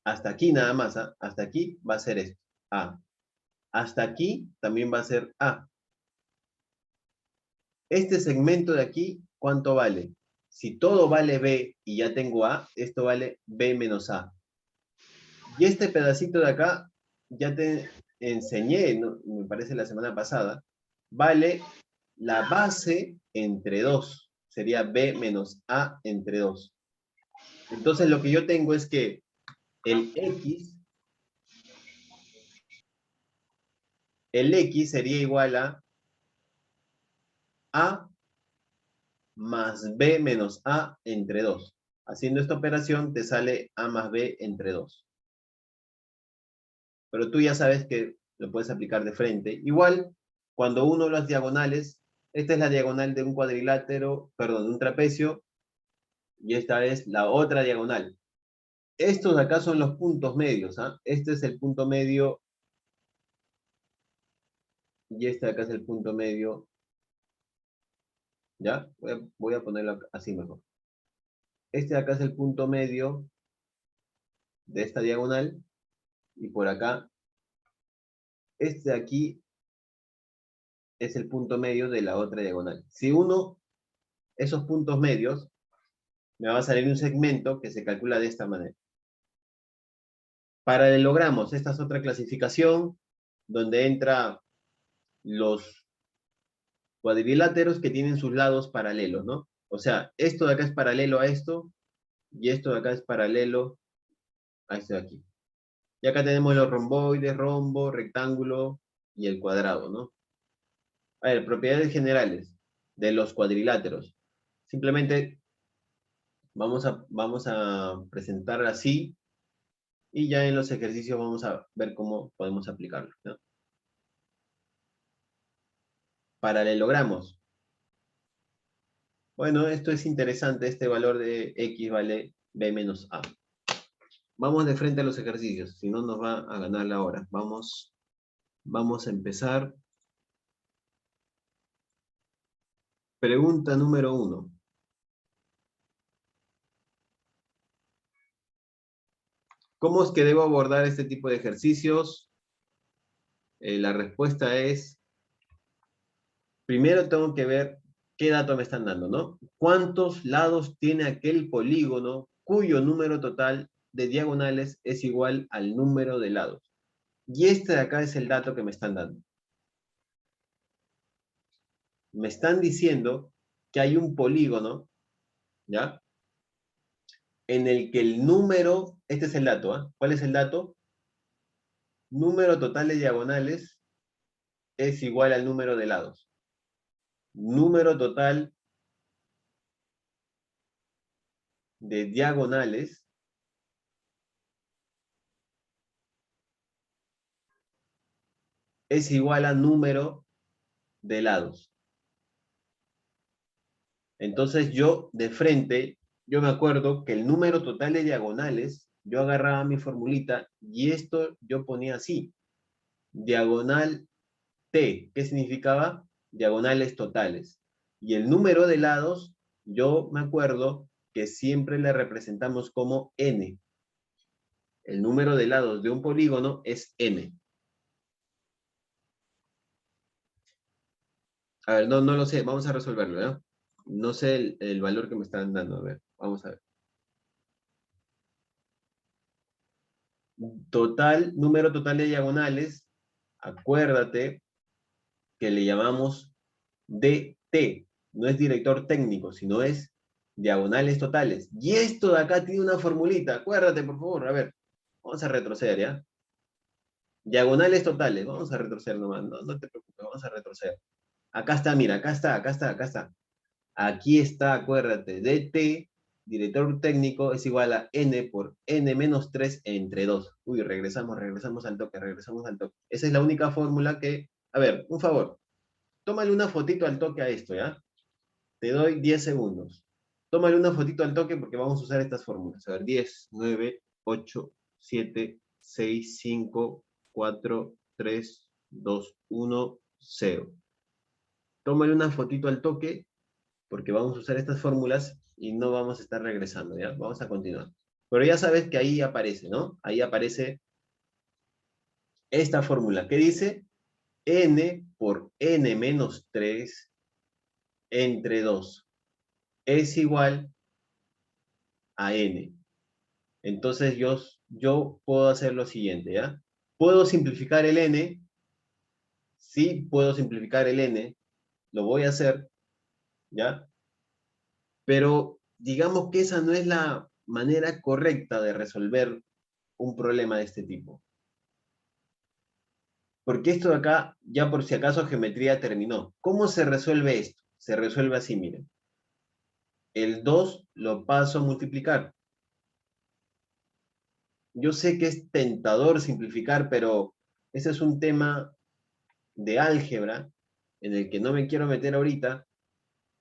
hasta aquí nada más, ¿ah? Hasta aquí va a ser esto, A. Hasta aquí también va a ser A. Este segmento de aquí, ¿cuánto vale? Si todo vale B y ya tengo A, esto vale B menos A. Y este pedacito de acá, ya te enseñé, ¿no? Me parece la semana pasada, vale la base entre 2. Sería B menos A entre 2. Entonces lo que yo tengo es que el X sería igual a A más B menos A entre 2. Haciendo esta operación te sale A más B entre 2. Pero tú ya sabes que lo puedes aplicar de frente. Igual, cuando uno las diagonales, esta es la diagonal de un cuadrilátero, perdón, de un trapecio, y esta es la otra diagonal. Estos de acá son los puntos medios, ¿ah? Este es el punto medio, y este de acá es el punto medio, ¿ya? Voy a ponerlo así mejor. Este de acá es el punto medio de esta diagonal, y por acá, este de aquí es el punto medio de la otra diagonal. Si uno, esos puntos medios, me va a salir un segmento que se calcula de esta manera. Paralelogramos, esta es otra clasificación donde entra los cuadriláteros que tienen sus lados paralelos, ¿no? O sea, esto de acá es paralelo a esto, y esto de acá es paralelo a esto de aquí. Y acá tenemos los romboides, rombo, rectángulo y el cuadrado, ¿no? A ver, propiedades generales de los cuadriláteros. Simplemente vamos a presentar así, y ya en los ejercicios vamos a ver cómo podemos aplicarlo, ¿no? Paralelogramos. Bueno, esto es interesante, este valor de X vale B menos A. Vamos de frente a los ejercicios, si no nos va a ganar la hora. Vamos a empezar. Pregunta número 1. ¿Cómo es que debo abordar este tipo de ejercicios? La respuesta es, primero tengo que ver qué dato me están dando, ¿no? ¿Cuántos lados tiene aquel polígono cuyo número total de diagonales es igual al número de lados? Y este de acá es el dato que me están dando. Me están diciendo que hay un polígono, ¿ya? En el que el número, este es el dato, ¿ah? ¿Cuál es el dato? Número total de diagonales es igual al número de lados. Número total de diagonales es igual a número de lados. Entonces yo, de frente, yo me acuerdo que el número total de diagonales, yo agarraba mi formulita y esto yo ponía así. Diagonal T, ¿qué significaba? Diagonales totales. Y el número de lados, yo me acuerdo que siempre le representamos como n. El número de lados de un polígono es n. A ver, no lo sé, vamos a resolverlo, ¿ya? No sé el valor que me están dando, a ver, vamos a ver. Total, número total de diagonales, acuérdate que le llamamos DT, no es director técnico, sino es diagonales totales. Y esto de acá tiene una formulita, acuérdate por favor, a ver, vamos a retroceder, ¿ya? Diagonales totales, vamos a retroceder nomás, no te preocupes, vamos a retroceder. Acá está, mira, acá está. Aquí está, acuérdate, DT, director técnico, es igual a N por N menos 3 entre 2. Uy, regresamos al toque, regresamos al toque. Esa es la única fórmula que... A ver, un favor, tómale una fotito al toque a esto, ¿ya? Te doy 10 segundos. Tómale una fotito al toque porque vamos a usar estas fórmulas. A ver, 10, 9, 8, 7, 6, 5, 4, 3, 2, 1, 0. Tómale una fotito al toque porque vamos a usar estas fórmulas y no vamos a estar regresando, ¿ya? Vamos a continuar. Pero ya sabes que ahí aparece, ¿no? Ahí aparece esta fórmula que dice n por n menos 3 entre 2 es igual a n. Entonces yo puedo hacer lo siguiente, ¿ya? ¿Puedo simplificar el n? Sí, puedo simplificar el n. Lo voy a hacer, ¿ya? Pero digamos que esa no es la manera correcta de resolver un problema de este tipo. Porque esto de acá, ya por si acaso geometría terminó. ¿Cómo se resuelve esto? Se resuelve así, miren. El 2 lo paso a multiplicar. Yo sé que es tentador simplificar, pero ese es un tema de álgebra en el que no me quiero meter ahorita,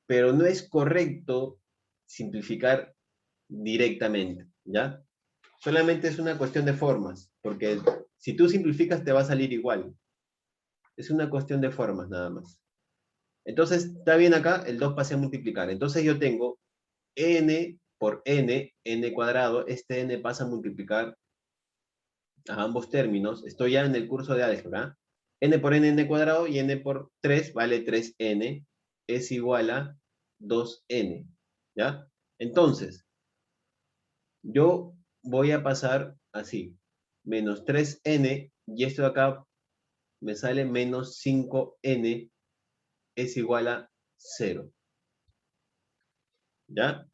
pero no es correcto simplificar directamente, ¿ya? Solamente es una cuestión de formas, porque si tú simplificas te va a salir igual. Es una cuestión de formas nada más. Entonces, está bien acá, el 2 pasé a multiplicar. Entonces yo tengo n por n cuadrado, este n pasa a multiplicar a ambos términos. Estoy ya en el curso de álgebra. N por n cuadrado y n por 3 vale 3n, es igual a 2n, ¿ya? Entonces, yo voy a pasar así, menos 3n, y esto de acá me sale menos 5n, es igual a 0, ¿ya?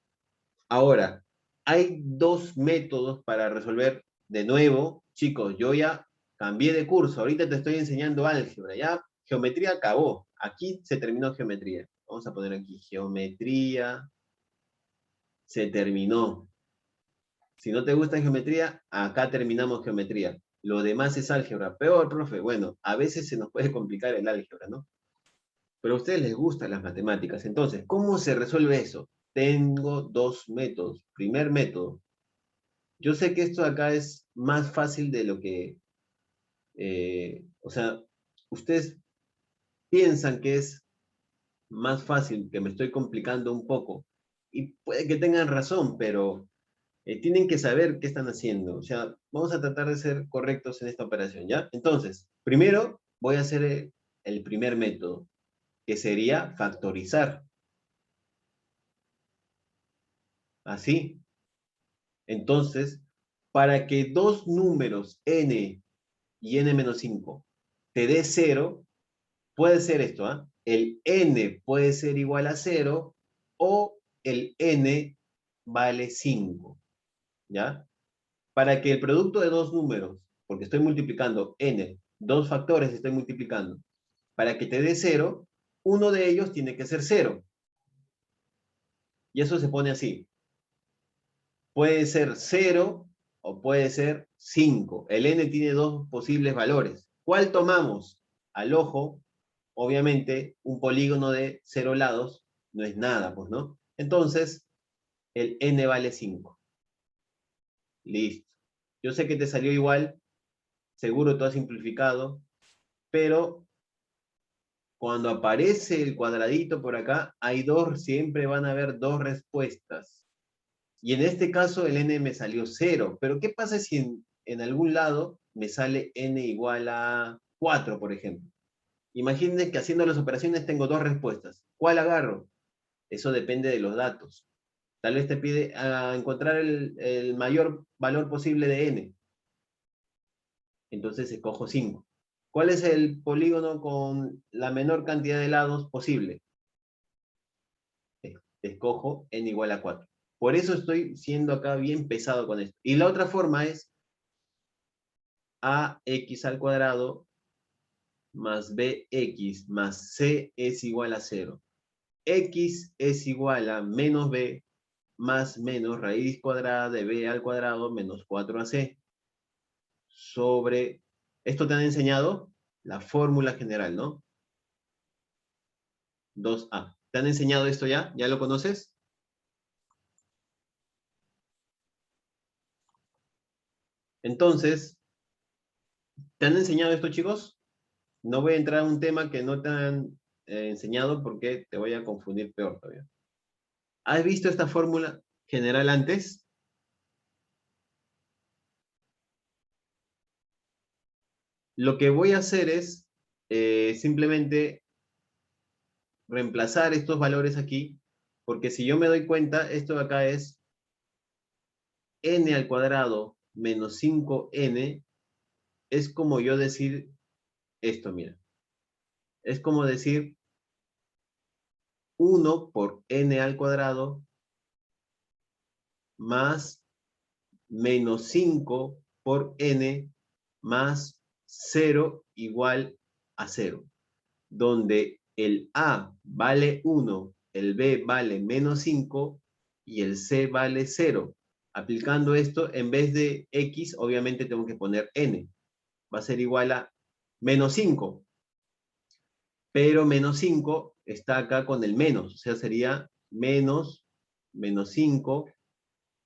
Ahora, hay dos métodos para resolver. De nuevo, chicos, yo ya cambié de curso. Ahorita te estoy enseñando álgebra. Ya geometría acabó. Aquí se terminó geometría. Vamos a poner aquí geometría. Se terminó. Si no te gusta geometría, acá terminamos geometría. Lo demás es álgebra. Peor, profe. Bueno, a veces se nos puede complicar el álgebra, ¿no? Pero a ustedes les gustan las matemáticas. Entonces, ¿cómo se resuelve eso? Tengo dos métodos. Primer método. Yo sé que esto de acá es más fácil de lo que, o sea, ustedes piensan que es más fácil, que me estoy complicando un poco. Y puede que tengan razón, pero tienen que saber qué están haciendo. O sea, vamos a tratar de ser correctos en esta operación, ¿ya? Entonces, primero voy a hacer el primer método, que sería factorizar. Así. Entonces, para que dos números n y n-5 te dé 0, puede ser esto, ¿ah? El n puede ser igual a 0 o el n vale 5, ¿ya? Para que el producto de dos números, porque estoy multiplicando n, dos factores estoy multiplicando, para que te dé 0, uno de ellos tiene que ser 0. Y eso se pone así. Puede ser 0 o puede ser 5. El n tiene dos posibles valores. ¿Cuál tomamos? Al ojo, obviamente, un polígono de 0 lados no es nada, pues, ¿no? Entonces, el n vale 5. Listo. Yo sé que te salió igual, seguro tú has simplificado, pero cuando aparece el cuadradito por acá, siempre van a haber dos respuestas. Y en este caso el n me salió 0. Pero ¿qué pasa si en algún lado me sale n igual a 4, por ejemplo? Imaginen que haciendo las operaciones tengo dos respuestas. ¿Cuál agarro? Eso depende de los datos. Tal vez te pide encontrar el mayor valor posible de n. Entonces escojo 5. ¿Cuál es el polígono con la menor cantidad de lados posible? Escojo n igual a 4. Por eso estoy siendo acá bien pesado con esto. Y la otra forma es ax al cuadrado más bx más c es igual a 0. X es igual a menos b más menos raíz cuadrada de b al cuadrado menos 4ac. Sobre, esto te han enseñado la fórmula general, ¿no? 2a. ¿Te han enseñado esto ya? ¿Ya lo conoces? Entonces, ¿te han enseñado esto, chicos? No voy a entrar a un tema que no te han enseñado porque te voy a confundir peor todavía. ¿Has visto esta fórmula general antes? Lo que voy a hacer es simplemente reemplazar estos valores aquí, porque si yo me doy cuenta, esto de acá es n al cuadrado menos 5n, es como yo decir esto, mira. Es como decir 1 por n al cuadrado más menos 5 por n más 0 igual a 0, donde el a vale 1, el b vale menos 5 y el c vale 0. Aplicando esto, en vez de x, obviamente tengo que poner n. Va a ser igual a menos 5. Pero menos 5 está acá con el menos. O sea, sería menos 5,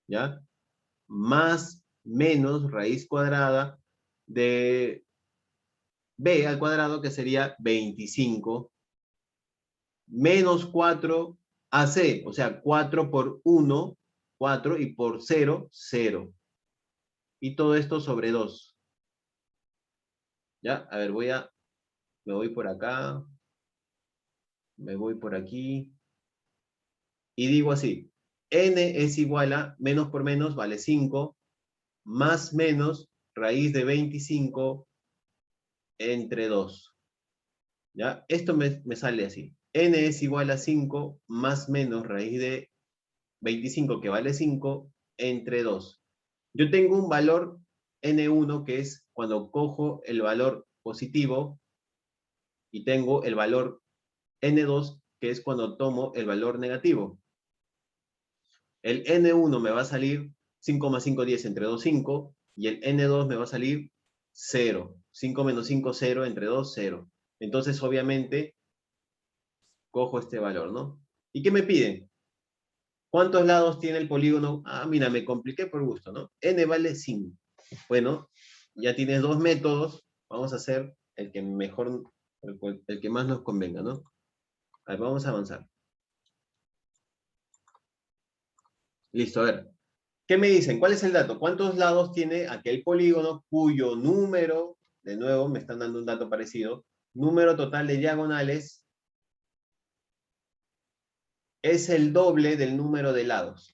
¿ya? Más menos raíz cuadrada de b al cuadrado, que sería 25, menos 4ac, o sea, 4 por 1, 4, y por 0, 0. Y todo esto sobre 2. ¿Ya? A ver, me voy por acá, me voy por aquí, y digo así, n es igual a, menos por menos vale 5, más menos raíz de 25 entre 2. ¿Ya? Esto me sale así. N es igual a 5 más menos raíz de 25, que vale 5, entre 2. Yo tengo un valor N1, que es cuando cojo el valor positivo, y tengo el valor N2, que es cuando tomo el valor negativo. El N1 me va a salir 5 más 5, 10, entre 2, 5, y el N2 me va a salir 0. 5 menos 5, 0, entre 2, 0. Entonces, obviamente, cojo este valor, ¿no? ¿Y qué me piden? ¿Cuántos lados tiene el polígono? Ah, mira, me compliqué por gusto, ¿no? N vale 5. Bueno, ya tienes dos métodos. Vamos a hacer el que mejor, el que más nos convenga, ¿no? A ver, vamos a avanzar. Listo, a ver. ¿Qué me dicen? ¿Cuál es el dato? ¿Cuántos lados tiene aquel polígono cuyo número, de nuevo, me están dando un dato parecido, número total de diagonales es el doble del número de lados?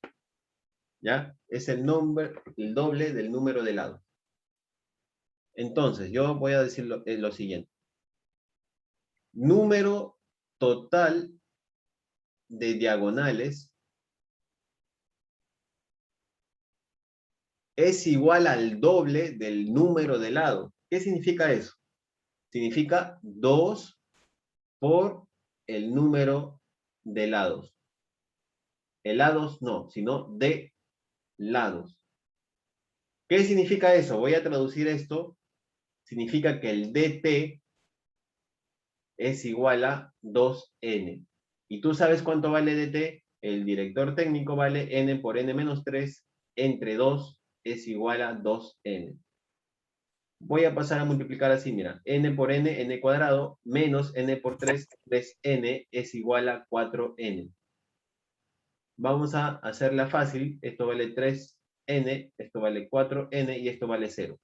¿Ya? Es el doble del número de lados. Entonces, yo voy a decir lo siguiente. Número total de diagonales es igual al doble del número de lados. ¿Qué significa eso? Significa 2 por el número de lados. El lados no, sino de lados. ¿Qué significa eso? Voy a traducir esto. Significa que el dt es igual a 2n. ¿Y tú sabes cuánto vale dt? El director técnico vale n por n menos 3 entre 2 es igual a 2n. Voy a pasar a multiplicar así, mira. N por n cuadrado, menos n por 3, 3n es igual a 4n. Vamos a hacerla fácil. Esto vale 3n, esto vale 4n y esto vale 0.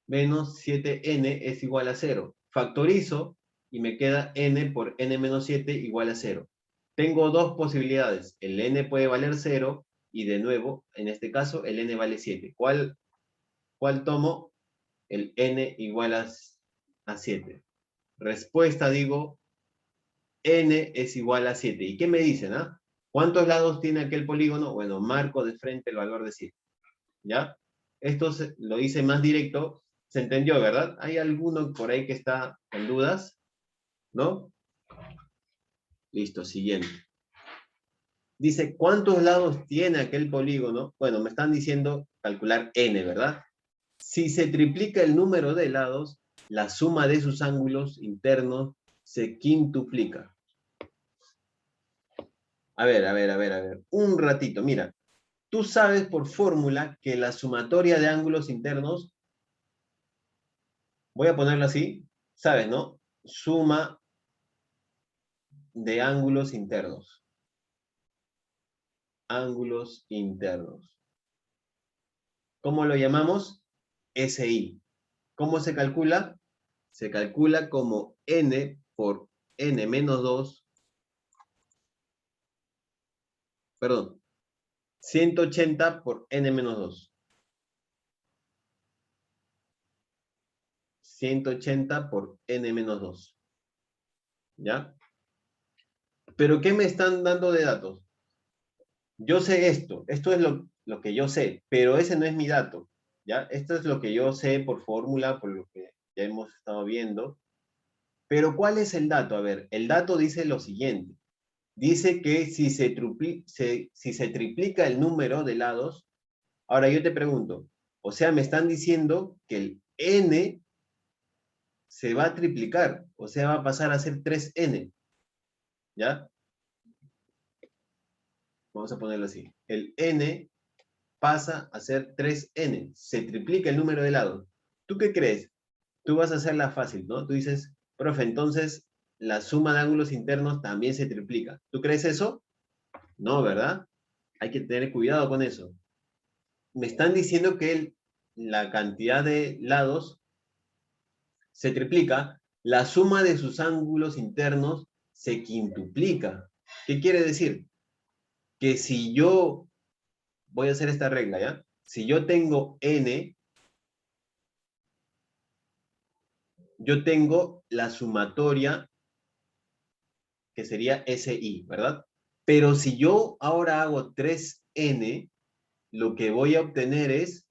menos 7n es igual a 0. Factorizo y me queda n por n menos 7 igual a 0. Tengo dos posibilidades. El n puede valer 0 y de nuevo, en este caso, el n vale 7. ¿Cuál tomo? El n igual a 7. Respuesta, digo, n es igual a 7. ¿Y qué me dicen? ¿Cuántos lados tiene aquel polígono? Bueno, marco de frente el valor de 7. ¿Ya? Esto lo hice más directo. ¿Se entendió, verdad? ¿Hay alguno por ahí que está con dudas? ¿No? Listo, siguiente. Dice, ¿cuántos lados tiene aquel polígono? Bueno, me están diciendo calcular n, ¿verdad? Si se triplica el número de lados, la suma de sus ángulos internos se quintuplica. A ver. Un ratito, mira. Tú sabes por fórmula que la sumatoria de ángulos internos, voy a ponerlo así, sabes, ¿no? Suma de ángulos internos. Ángulos internos. ¿Cómo lo llamamos? SI. ¿Cómo se calcula? Se calcula como n por n menos 2, perdón, 180 por n menos 2. 180 por n menos 2. ¿Ya? ¿Pero qué me están dando de datos? Yo sé esto es lo que yo sé, pero ese no es mi dato. ¿Ya? Esto es lo que yo sé por fórmula, por lo que ya hemos estado viendo. Pero ¿cuál es el dato? A ver, el dato dice lo siguiente. Dice que si se triplica el número de lados, ahora yo te pregunto, o sea, me están diciendo que el n se va a triplicar, o sea, va a pasar a ser 3n, ¿ya? Vamos a ponerlo así. El n pasa a ser 3n, se triplica el número de lados. ¿Tú qué crees? Tú vas a hacerla fácil, ¿no? Tú dices, profe, entonces la suma de ángulos internos también se triplica. ¿Tú crees eso? No, ¿verdad? Hay que tener cuidado con eso. Me están diciendo que la cantidad de lados se triplica, la suma de sus ángulos internos se quintuplica. ¿Qué quiere decir? Que si yo, voy a hacer esta regla, ¿ya? Si yo tengo n, yo tengo la sumatoria que sería SI, ¿verdad? Pero si yo ahora hago 3n, lo que voy a obtener es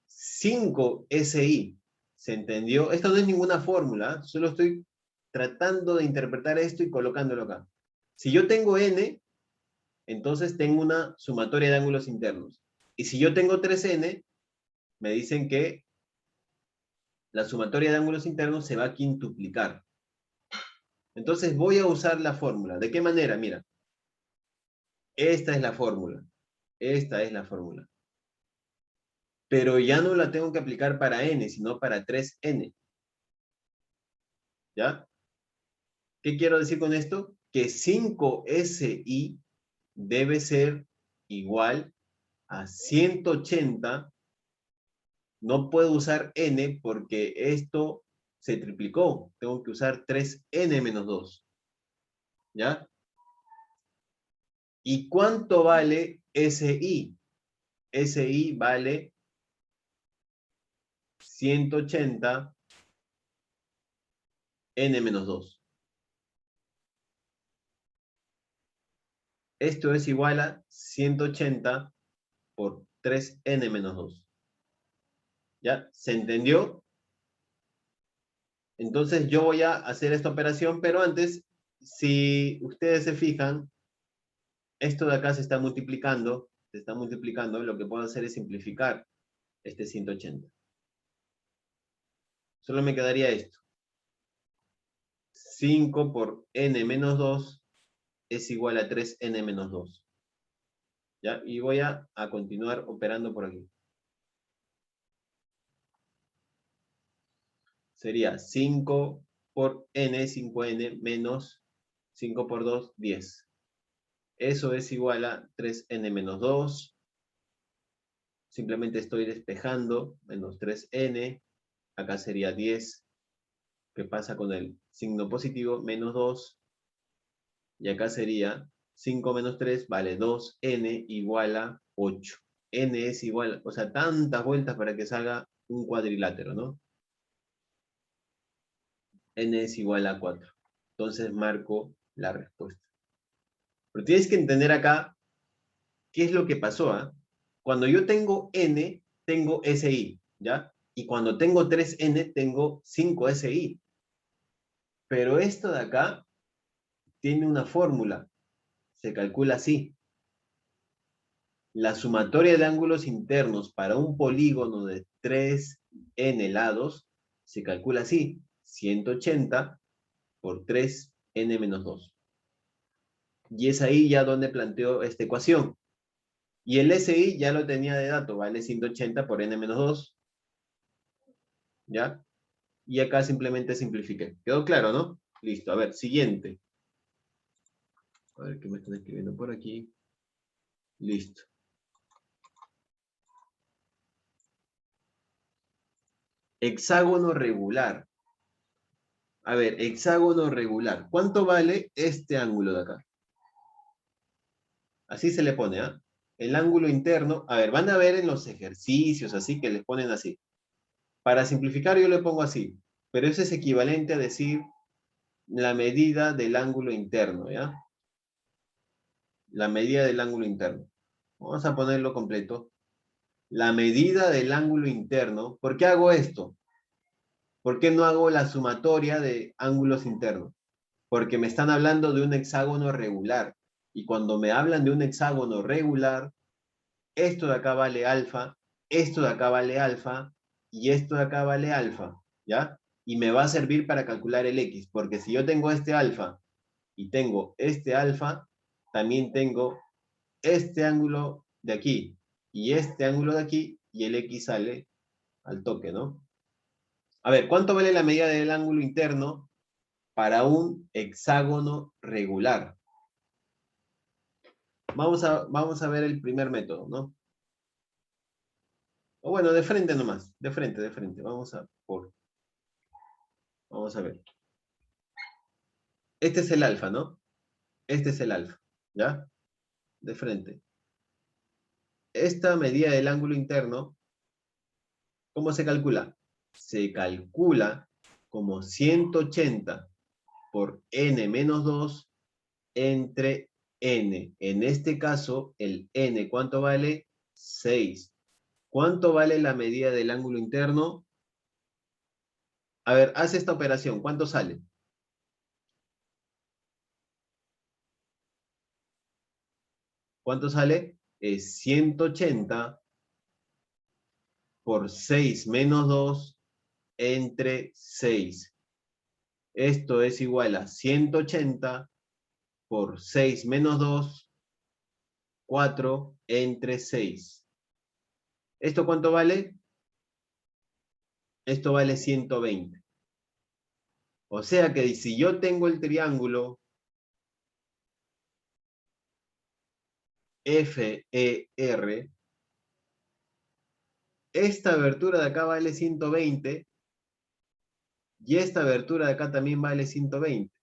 5SI. ¿Se entendió? Esto no es ninguna fórmula, solo estoy tratando de interpretar esto y colocándolo acá. Si yo tengo n, entonces tengo una sumatoria de ángulos internos. Y si yo tengo 3n, me dicen que la sumatoria de ángulos internos se va a quintuplicar. Entonces voy a usar la fórmula. ¿De qué manera? Mira, esta es la fórmula. Esta es la fórmula. Pero ya no la tengo que aplicar para n, sino para 3n. ¿Ya? ¿Qué quiero decir con esto? Que 5SI debe ser igual a 180. No puedo usar n porque esto se triplicó. Tengo que usar 3n menos 2. ¿Ya? ¿Y cuánto vale SI? SI vale 180 n menos 2. Esto es igual a 180 por 3n menos 2. ¿Ya? ¿Se entendió? Entonces yo voy a hacer esta operación, pero antes, si ustedes se fijan, esto de acá se está multiplicando, lo que puedo hacer es simplificar este 180. Solo me quedaría esto. 5 por n menos 2 es igual a 3n menos 2. ¿Ya? Y voy a continuar operando por aquí. Sería 5 por n, 5n, menos 5 por 2, 10. Eso es igual a 3n menos 2. Simplemente estoy despejando, menos 3n. acá sería 10, que pasa con el signo positivo, menos 2, y acá sería 5 menos 3, vale 2n igual a 8. N es igual, o sea, tantas vueltas para que salga un cuadrilátero, ¿no? N es igual a 4. Entonces marco la respuesta. Pero tienes que entender acá qué es lo que pasó, ¿ah? Cuando yo tengo n, tengo SI, ¿ya? Y cuando tengo 3n, tengo 5SI. Pero esto de acá tiene una fórmula. Se calcula así. La sumatoria de ángulos internos para un polígono de 3n lados se calcula así. 180 por 3n menos 2. Y es ahí ya donde planteo esta ecuación. Y el SI ya lo tenía de dato, vale 180 por n menos 2. ¿Ya? Y acá simplemente simplifiqué. ¿Quedó claro, no? Listo. A ver, siguiente. A ver, ¿qué me están escribiendo por aquí? Listo. Hexágono regular. A ver, hexágono regular. ¿Cuánto vale este ángulo de acá? Así se le pone, ¿ah? El ángulo interno. A ver, van a ver en los ejercicios, así que les ponen así. Para simplificar yo le pongo así. Pero eso es equivalente a decir la medida del ángulo interno, ¿ya? La medida del ángulo interno. Vamos a ponerlo completo. La medida del ángulo interno. ¿Por qué hago esto? ¿Por qué no hago la sumatoria de ángulos internos? Porque me están hablando de un hexágono regular. Y cuando me hablan de un hexágono regular, esto de acá vale alfa, esto de acá vale alfa, y esto de acá vale alfa, ¿ya? Y me va a servir para calcular el x, porque si yo tengo este alfa y tengo este alfa, también tengo este ángulo de aquí y este ángulo de aquí, y el x sale al toque, ¿no? A ver, ¿cuánto vale la medida del ángulo interno para un hexágono regular? Vamos a ver el primer método, ¿no? O bueno, de frente nomás, de frente, de frente. Vamos a ver. Este es el alfa, ¿no? Este es el alfa, ¿ya? De frente. Esta medida del ángulo interno, ¿cómo se calcula? Se calcula como 180 por n menos 2 entre n. En este caso, el n, ¿cuánto vale? 6. ¿Cuánto vale la medida del ángulo interno? A ver, haz esta operación. ¿Cuánto sale? ¿Cuánto sale? Es 180 por 6 menos 2 entre 6. Esto es igual a 180 por 6 menos 2, 4 entre 6. ¿Esto cuánto vale? Esto vale 120. O sea que si yo tengo el triángulo FER, esta abertura de acá vale 120 y esta abertura de acá también vale 120.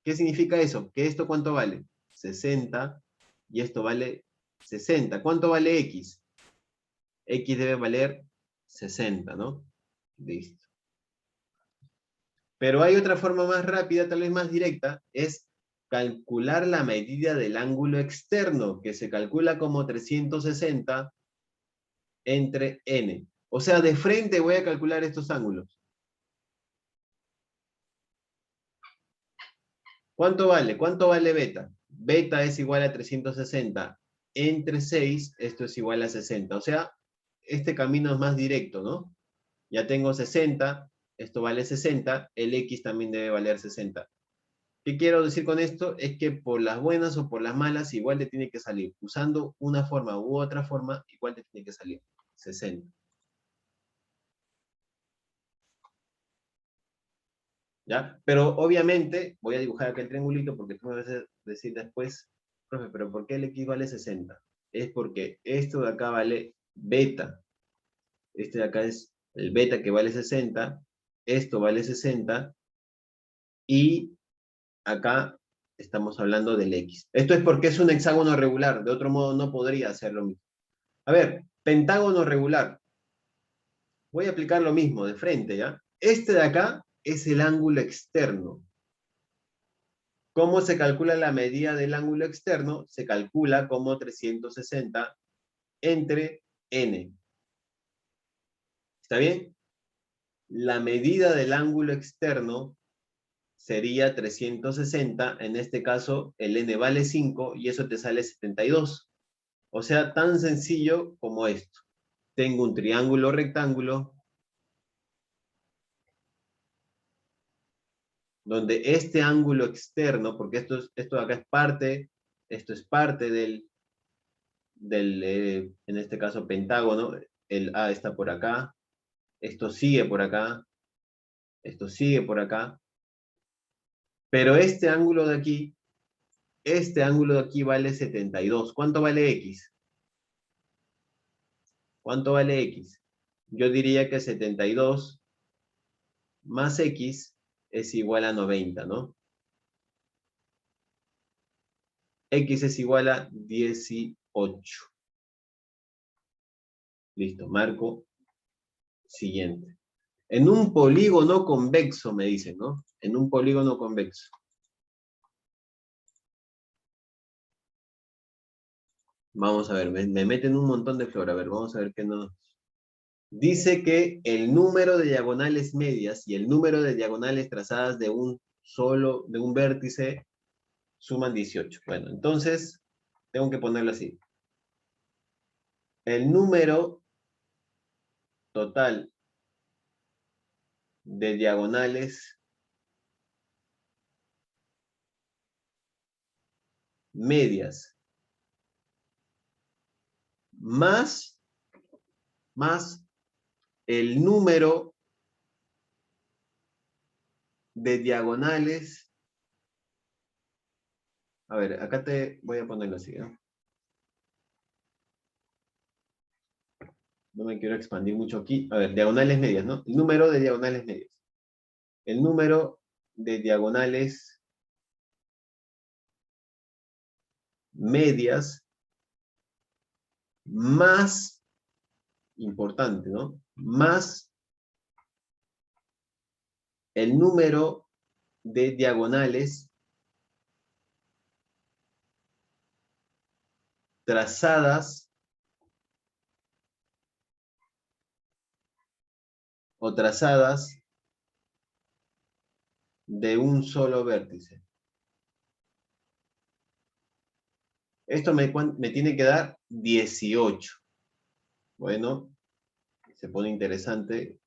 ¿Qué significa eso? Que esto ¿cuánto vale? 60 y esto vale 60. ¿Cuánto vale X? X debe valer 60, ¿no? Listo. Pero hay otra forma más rápida, tal vez más directa, es calcular la medida del ángulo externo, que se calcula como 360 entre n. O sea, de frente voy a calcular estos ángulos. ¿Cuánto vale? ¿Cuánto vale beta? Beta es igual a 360 entre 6, esto es igual a 60. O sea, este camino es más directo, ¿no? Ya tengo 60, esto vale 60, el X también debe valer 60. ¿Qué quiero decir con esto? Es que por las buenas o por las malas igual te tiene que salir. Usando una forma u otra forma, igual te tiene que salir 60. ¿Ya? Pero obviamente, voy a dibujar acá el triangulito porque tú me vas a decir después, profe, pero ¿por qué el X vale 60? Es porque esto de acá vale beta. Este de acá es el beta que vale 60, esto vale 60, y acá estamos hablando del X. Esto es porque es un hexágono regular, de otro modo no podría hacer lo mismo. A ver, pentágono regular. Voy a aplicar lo mismo de frente, ¿ya? Este de acá es el ángulo externo. ¿Cómo se calcula la medida del ángulo externo? Se calcula como 360 entre n. ¿Está bien? La medida del ángulo externo sería 360, en este caso el n vale 5 y eso te sale 72. O sea, tan sencillo como esto. Tengo un triángulo rectángulo donde este ángulo externo, porque esto de acá es parte, esto es parte en este caso, pentágono, el A está por acá, esto sigue por acá, esto sigue por acá, pero este ángulo de aquí vale 72. ¿Cuánto vale X? ¿Cuánto vale X? Yo diría que 72 más X es igual a 90, ¿no? X es igual a 18. Listo, marco siguiente. En un polígono convexo, me dicen, ¿no? En un polígono convexo. Vamos a ver, me meten un montón de flor. A ver, vamos a ver qué nos... Dice que el número de diagonales medias y el número de diagonales trazadas de un vértice suman 18. Bueno, entonces, tengo que ponerlo así. El número total de diagonales medias más el número de diagonales. A ver, acá te voy a ponerlo así, ¿no? No me quiero expandir mucho aquí. A ver, diagonales medias, ¿no? El número de diagonales medias. El número de diagonales medias más, importante, ¿no? Más el número de diagonales trazadas o trazadas de un solo vértice. Esto me tiene que dar 18. Bueno, se pone interesante.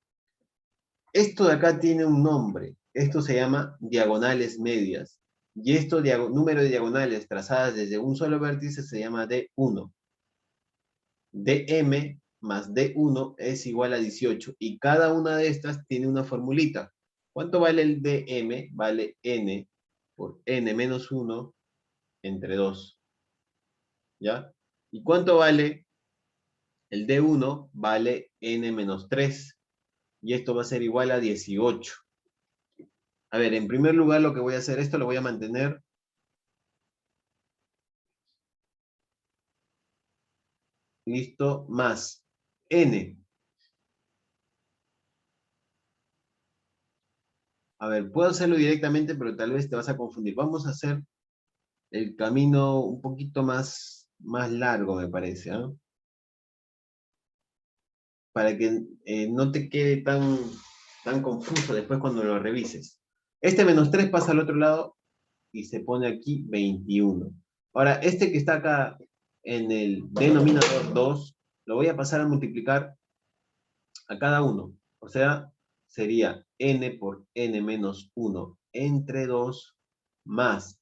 Esto de acá tiene un nombre. Esto se llama diagonales medias. Y esto, número de diagonales trazadas desde un solo vértice, se llama D1. dm más d1 es igual a 18. Y cada una de estas tiene una formulita. ¿Cuánto vale el dm? Vale n por n menos 1 entre 2. ¿Ya? ¿Y cuánto vale el d1? Vale n menos 3. Y esto va a ser igual a 18. A ver, en primer lugar lo que voy a hacer, esto lo voy a mantener. Listo, más n. A ver, puedo hacerlo directamente, pero tal vez te vas a confundir. Vamos a hacer el camino un poquito más largo, me parece, ¿no? Para que no te quede tan confuso después cuando lo revises. Este menos 3 pasa al otro lado y se pone aquí 21. Ahora, este que está acá en el denominador 2, lo voy a pasar a multiplicar a cada uno. O sea, sería n por n menos 1 entre 2 más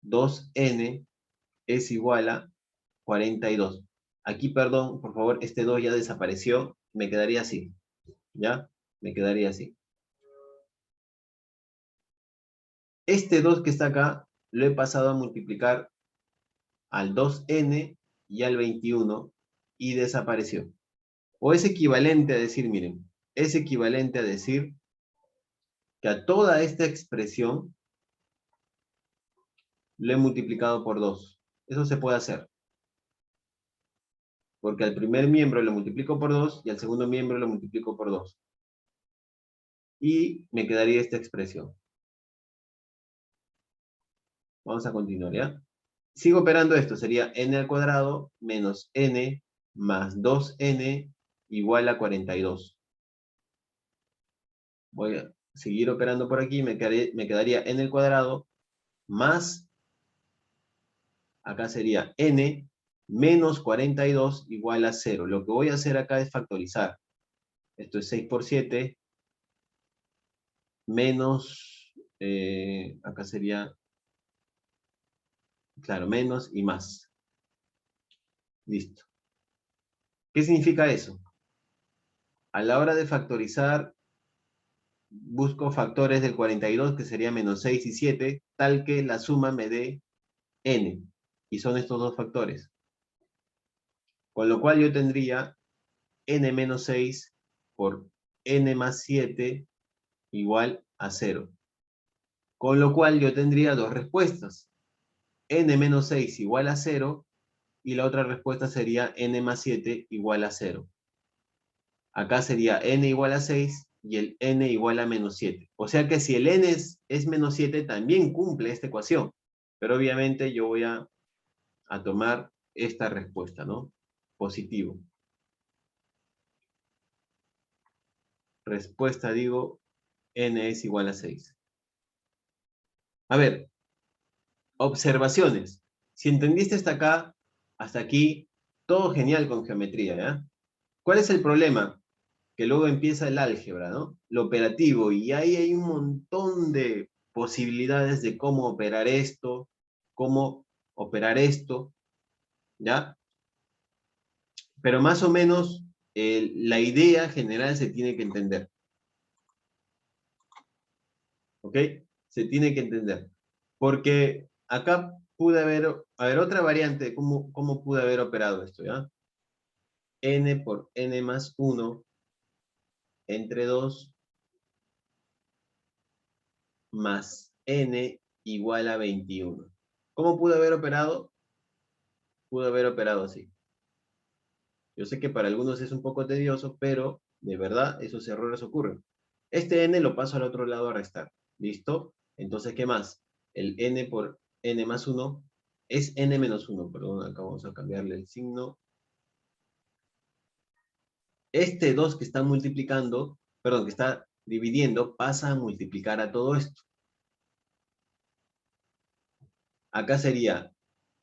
2n es igual a 42. Aquí, perdón, por favor, este 2 ya desapareció. Me quedaría así. ¿Ya? Me quedaría así. Este 2 que está acá lo he pasado a multiplicar al 2n y al 21 y desapareció. O es equivalente a decir, miren, es equivalente a decir que a toda esta expresión lo he multiplicado por 2. Eso se puede hacer. Porque al primer miembro lo multiplico por 2 y al segundo miembro lo multiplico por 2. Y me quedaría esta expresión. Vamos a continuar, ¿ya? Sigo operando esto. Sería n al cuadrado menos n más 2n igual a 42. Voy a seguir operando por aquí. Me quedaría n al cuadrado más, acá sería n menos 42 igual a 0. Lo que voy a hacer acá es factorizar. Esto es 6 por 7 menos, acá sería, claro, menos y más. Listo. ¿Qué significa eso? A la hora de factorizar, busco factores del 42, que sería menos 6 y 7, tal que la suma me dé n. Y son estos dos factores. Con lo cual yo tendría n menos 6 por n más 7 igual a 0. Con lo cual yo tendría dos respuestas. N menos 6 igual a 0 y la otra respuesta sería n más 7 igual a 0. Acá sería n igual a 6 y el n igual a menos 7. O sea que si el n es menos 7, también cumple esta ecuación. Pero obviamente yo voy a tomar esta respuesta, ¿no? Positivo. Respuesta, digo, n es igual a 6. A ver, observaciones. Si entendiste hasta aquí, todo genial con geometría, ¿ya? ¿Cuál es el problema? Que luego empieza el álgebra, ¿no? Lo operativo, y ahí hay un montón de posibilidades de cómo operar esto, ¿ya? Pero más o menos la idea general se tiene que entender. ¿Ok? Se tiene que entender. Porque acá pude haber otra variante de cómo pude haber operado esto, ¿ya? N por n más 1 entre 2 más n igual a 21. ¿Cómo pude haber operado? Pude haber operado así. Yo sé que para algunos es un poco tedioso, pero de verdad esos errores ocurren. Este n lo paso al otro lado a restar. ¿Listo? Entonces, ¿qué más? El n por n más 1 es n menos 1. Perdón, acá vamos a cambiarle el signo. Este 2 que está multiplicando, perdón, que está dividiendo, pasa a multiplicar a todo esto. Acá sería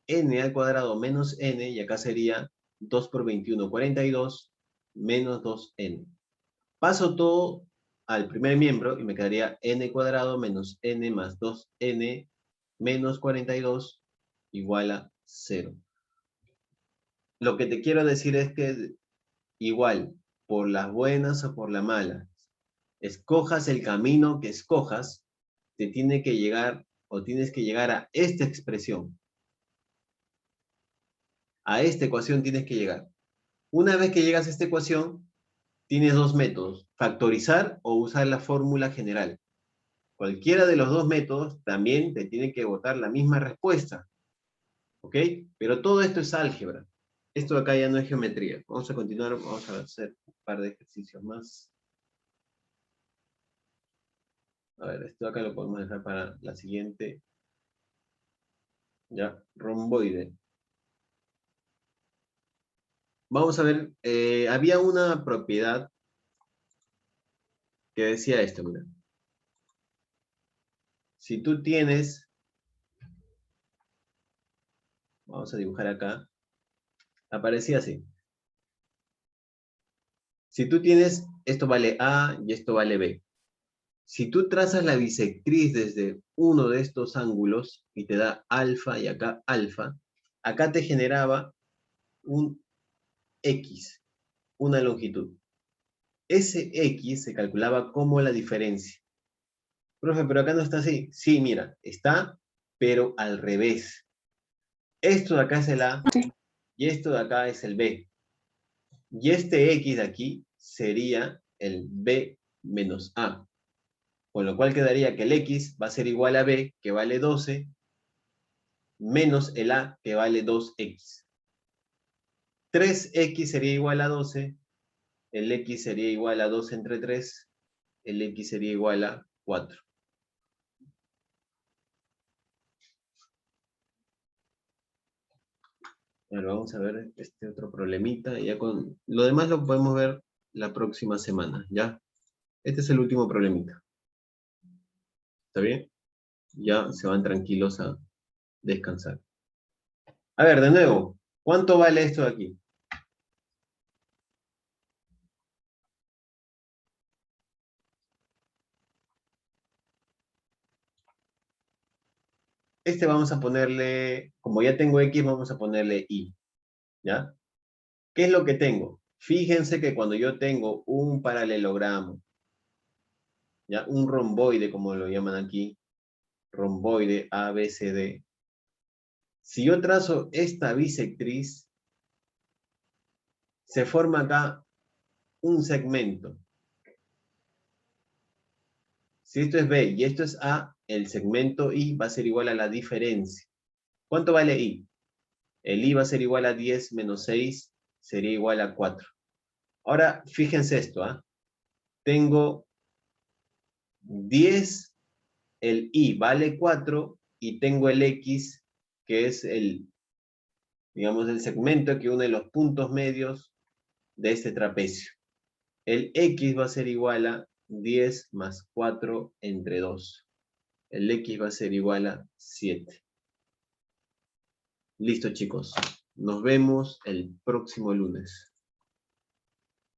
n al cuadrado menos n, y acá sería 2 por 21, 42, menos 2n. Paso todo al primer miembro y me quedaría n cuadrado menos n más 2n menos 42 igual a 0. Lo que te quiero decir es que igual, por las buenas o por las malas, escojas el camino que escojas, te tiene que llegar o tienes que llegar a esta expresión. A esta ecuación tienes que llegar. Una vez que llegas a esta ecuación, tienes dos métodos: factorizar o usar la fórmula general. Cualquiera de los dos métodos también te tiene que botar la misma respuesta. ¿Ok? Pero todo esto es álgebra. Esto acá ya no es geometría. Vamos a continuar, vamos a hacer un par de ejercicios más. A ver, esto acá lo podemos dejar para la siguiente. Ya, romboide. Vamos a ver, había una propiedad que decía esto, mira. Si tú tienes, vamos a dibujar acá, aparecía así. Si tú tienes, esto vale A y esto vale B. Si tú trazas la bisectriz desde uno de estos ángulos y te da alfa y acá alfa, acá te generaba un X, una longitud. Ese X se calculaba como la diferencia. Profe, pero acá no está así. Sí, mira, está, pero al revés. Esto de acá es el A y esto de acá es el B. Y este X de aquí sería el b menos a. Con lo cual quedaría que el x va a ser igual a b, que vale 12, menos el a, que vale 2x. 3x sería igual a 12, el x sería igual a 2 entre 3, el x sería igual a 4. Ahora vamos a ver este otro problemita. Ya con lo demás lo podemos ver la próxima semana, ¿ya? Este es el último problemita. ¿Está bien? Ya se van tranquilos a descansar. A ver, de nuevo, ¿cuánto vale esto de aquí? Este vamos a ponerle, como ya tengo X, vamos a ponerle Y, ¿ya? ¿Qué es lo que tengo? Fíjense que cuando yo tengo un paralelogramo, ¿ya? Un romboide, como lo llaman aquí, romboide ABCD. Si yo trazo esta bisectriz, se forma acá un segmento. Si esto es B y esto es A, el segmento Y va a ser igual a la diferencia. ¿Cuánto vale Y? El Y va a ser igual a 10 menos 6, sería igual a 4. Ahora, fíjense esto, ¿ah? Tengo 10, el Y vale 4, y tengo el X, que es digamos, el segmento que une los puntos medios de este trapecio. El X va a ser igual a 10 más 4 entre 2. El X va a ser igual a 7. Listo, chicos. Nos vemos el próximo lunes.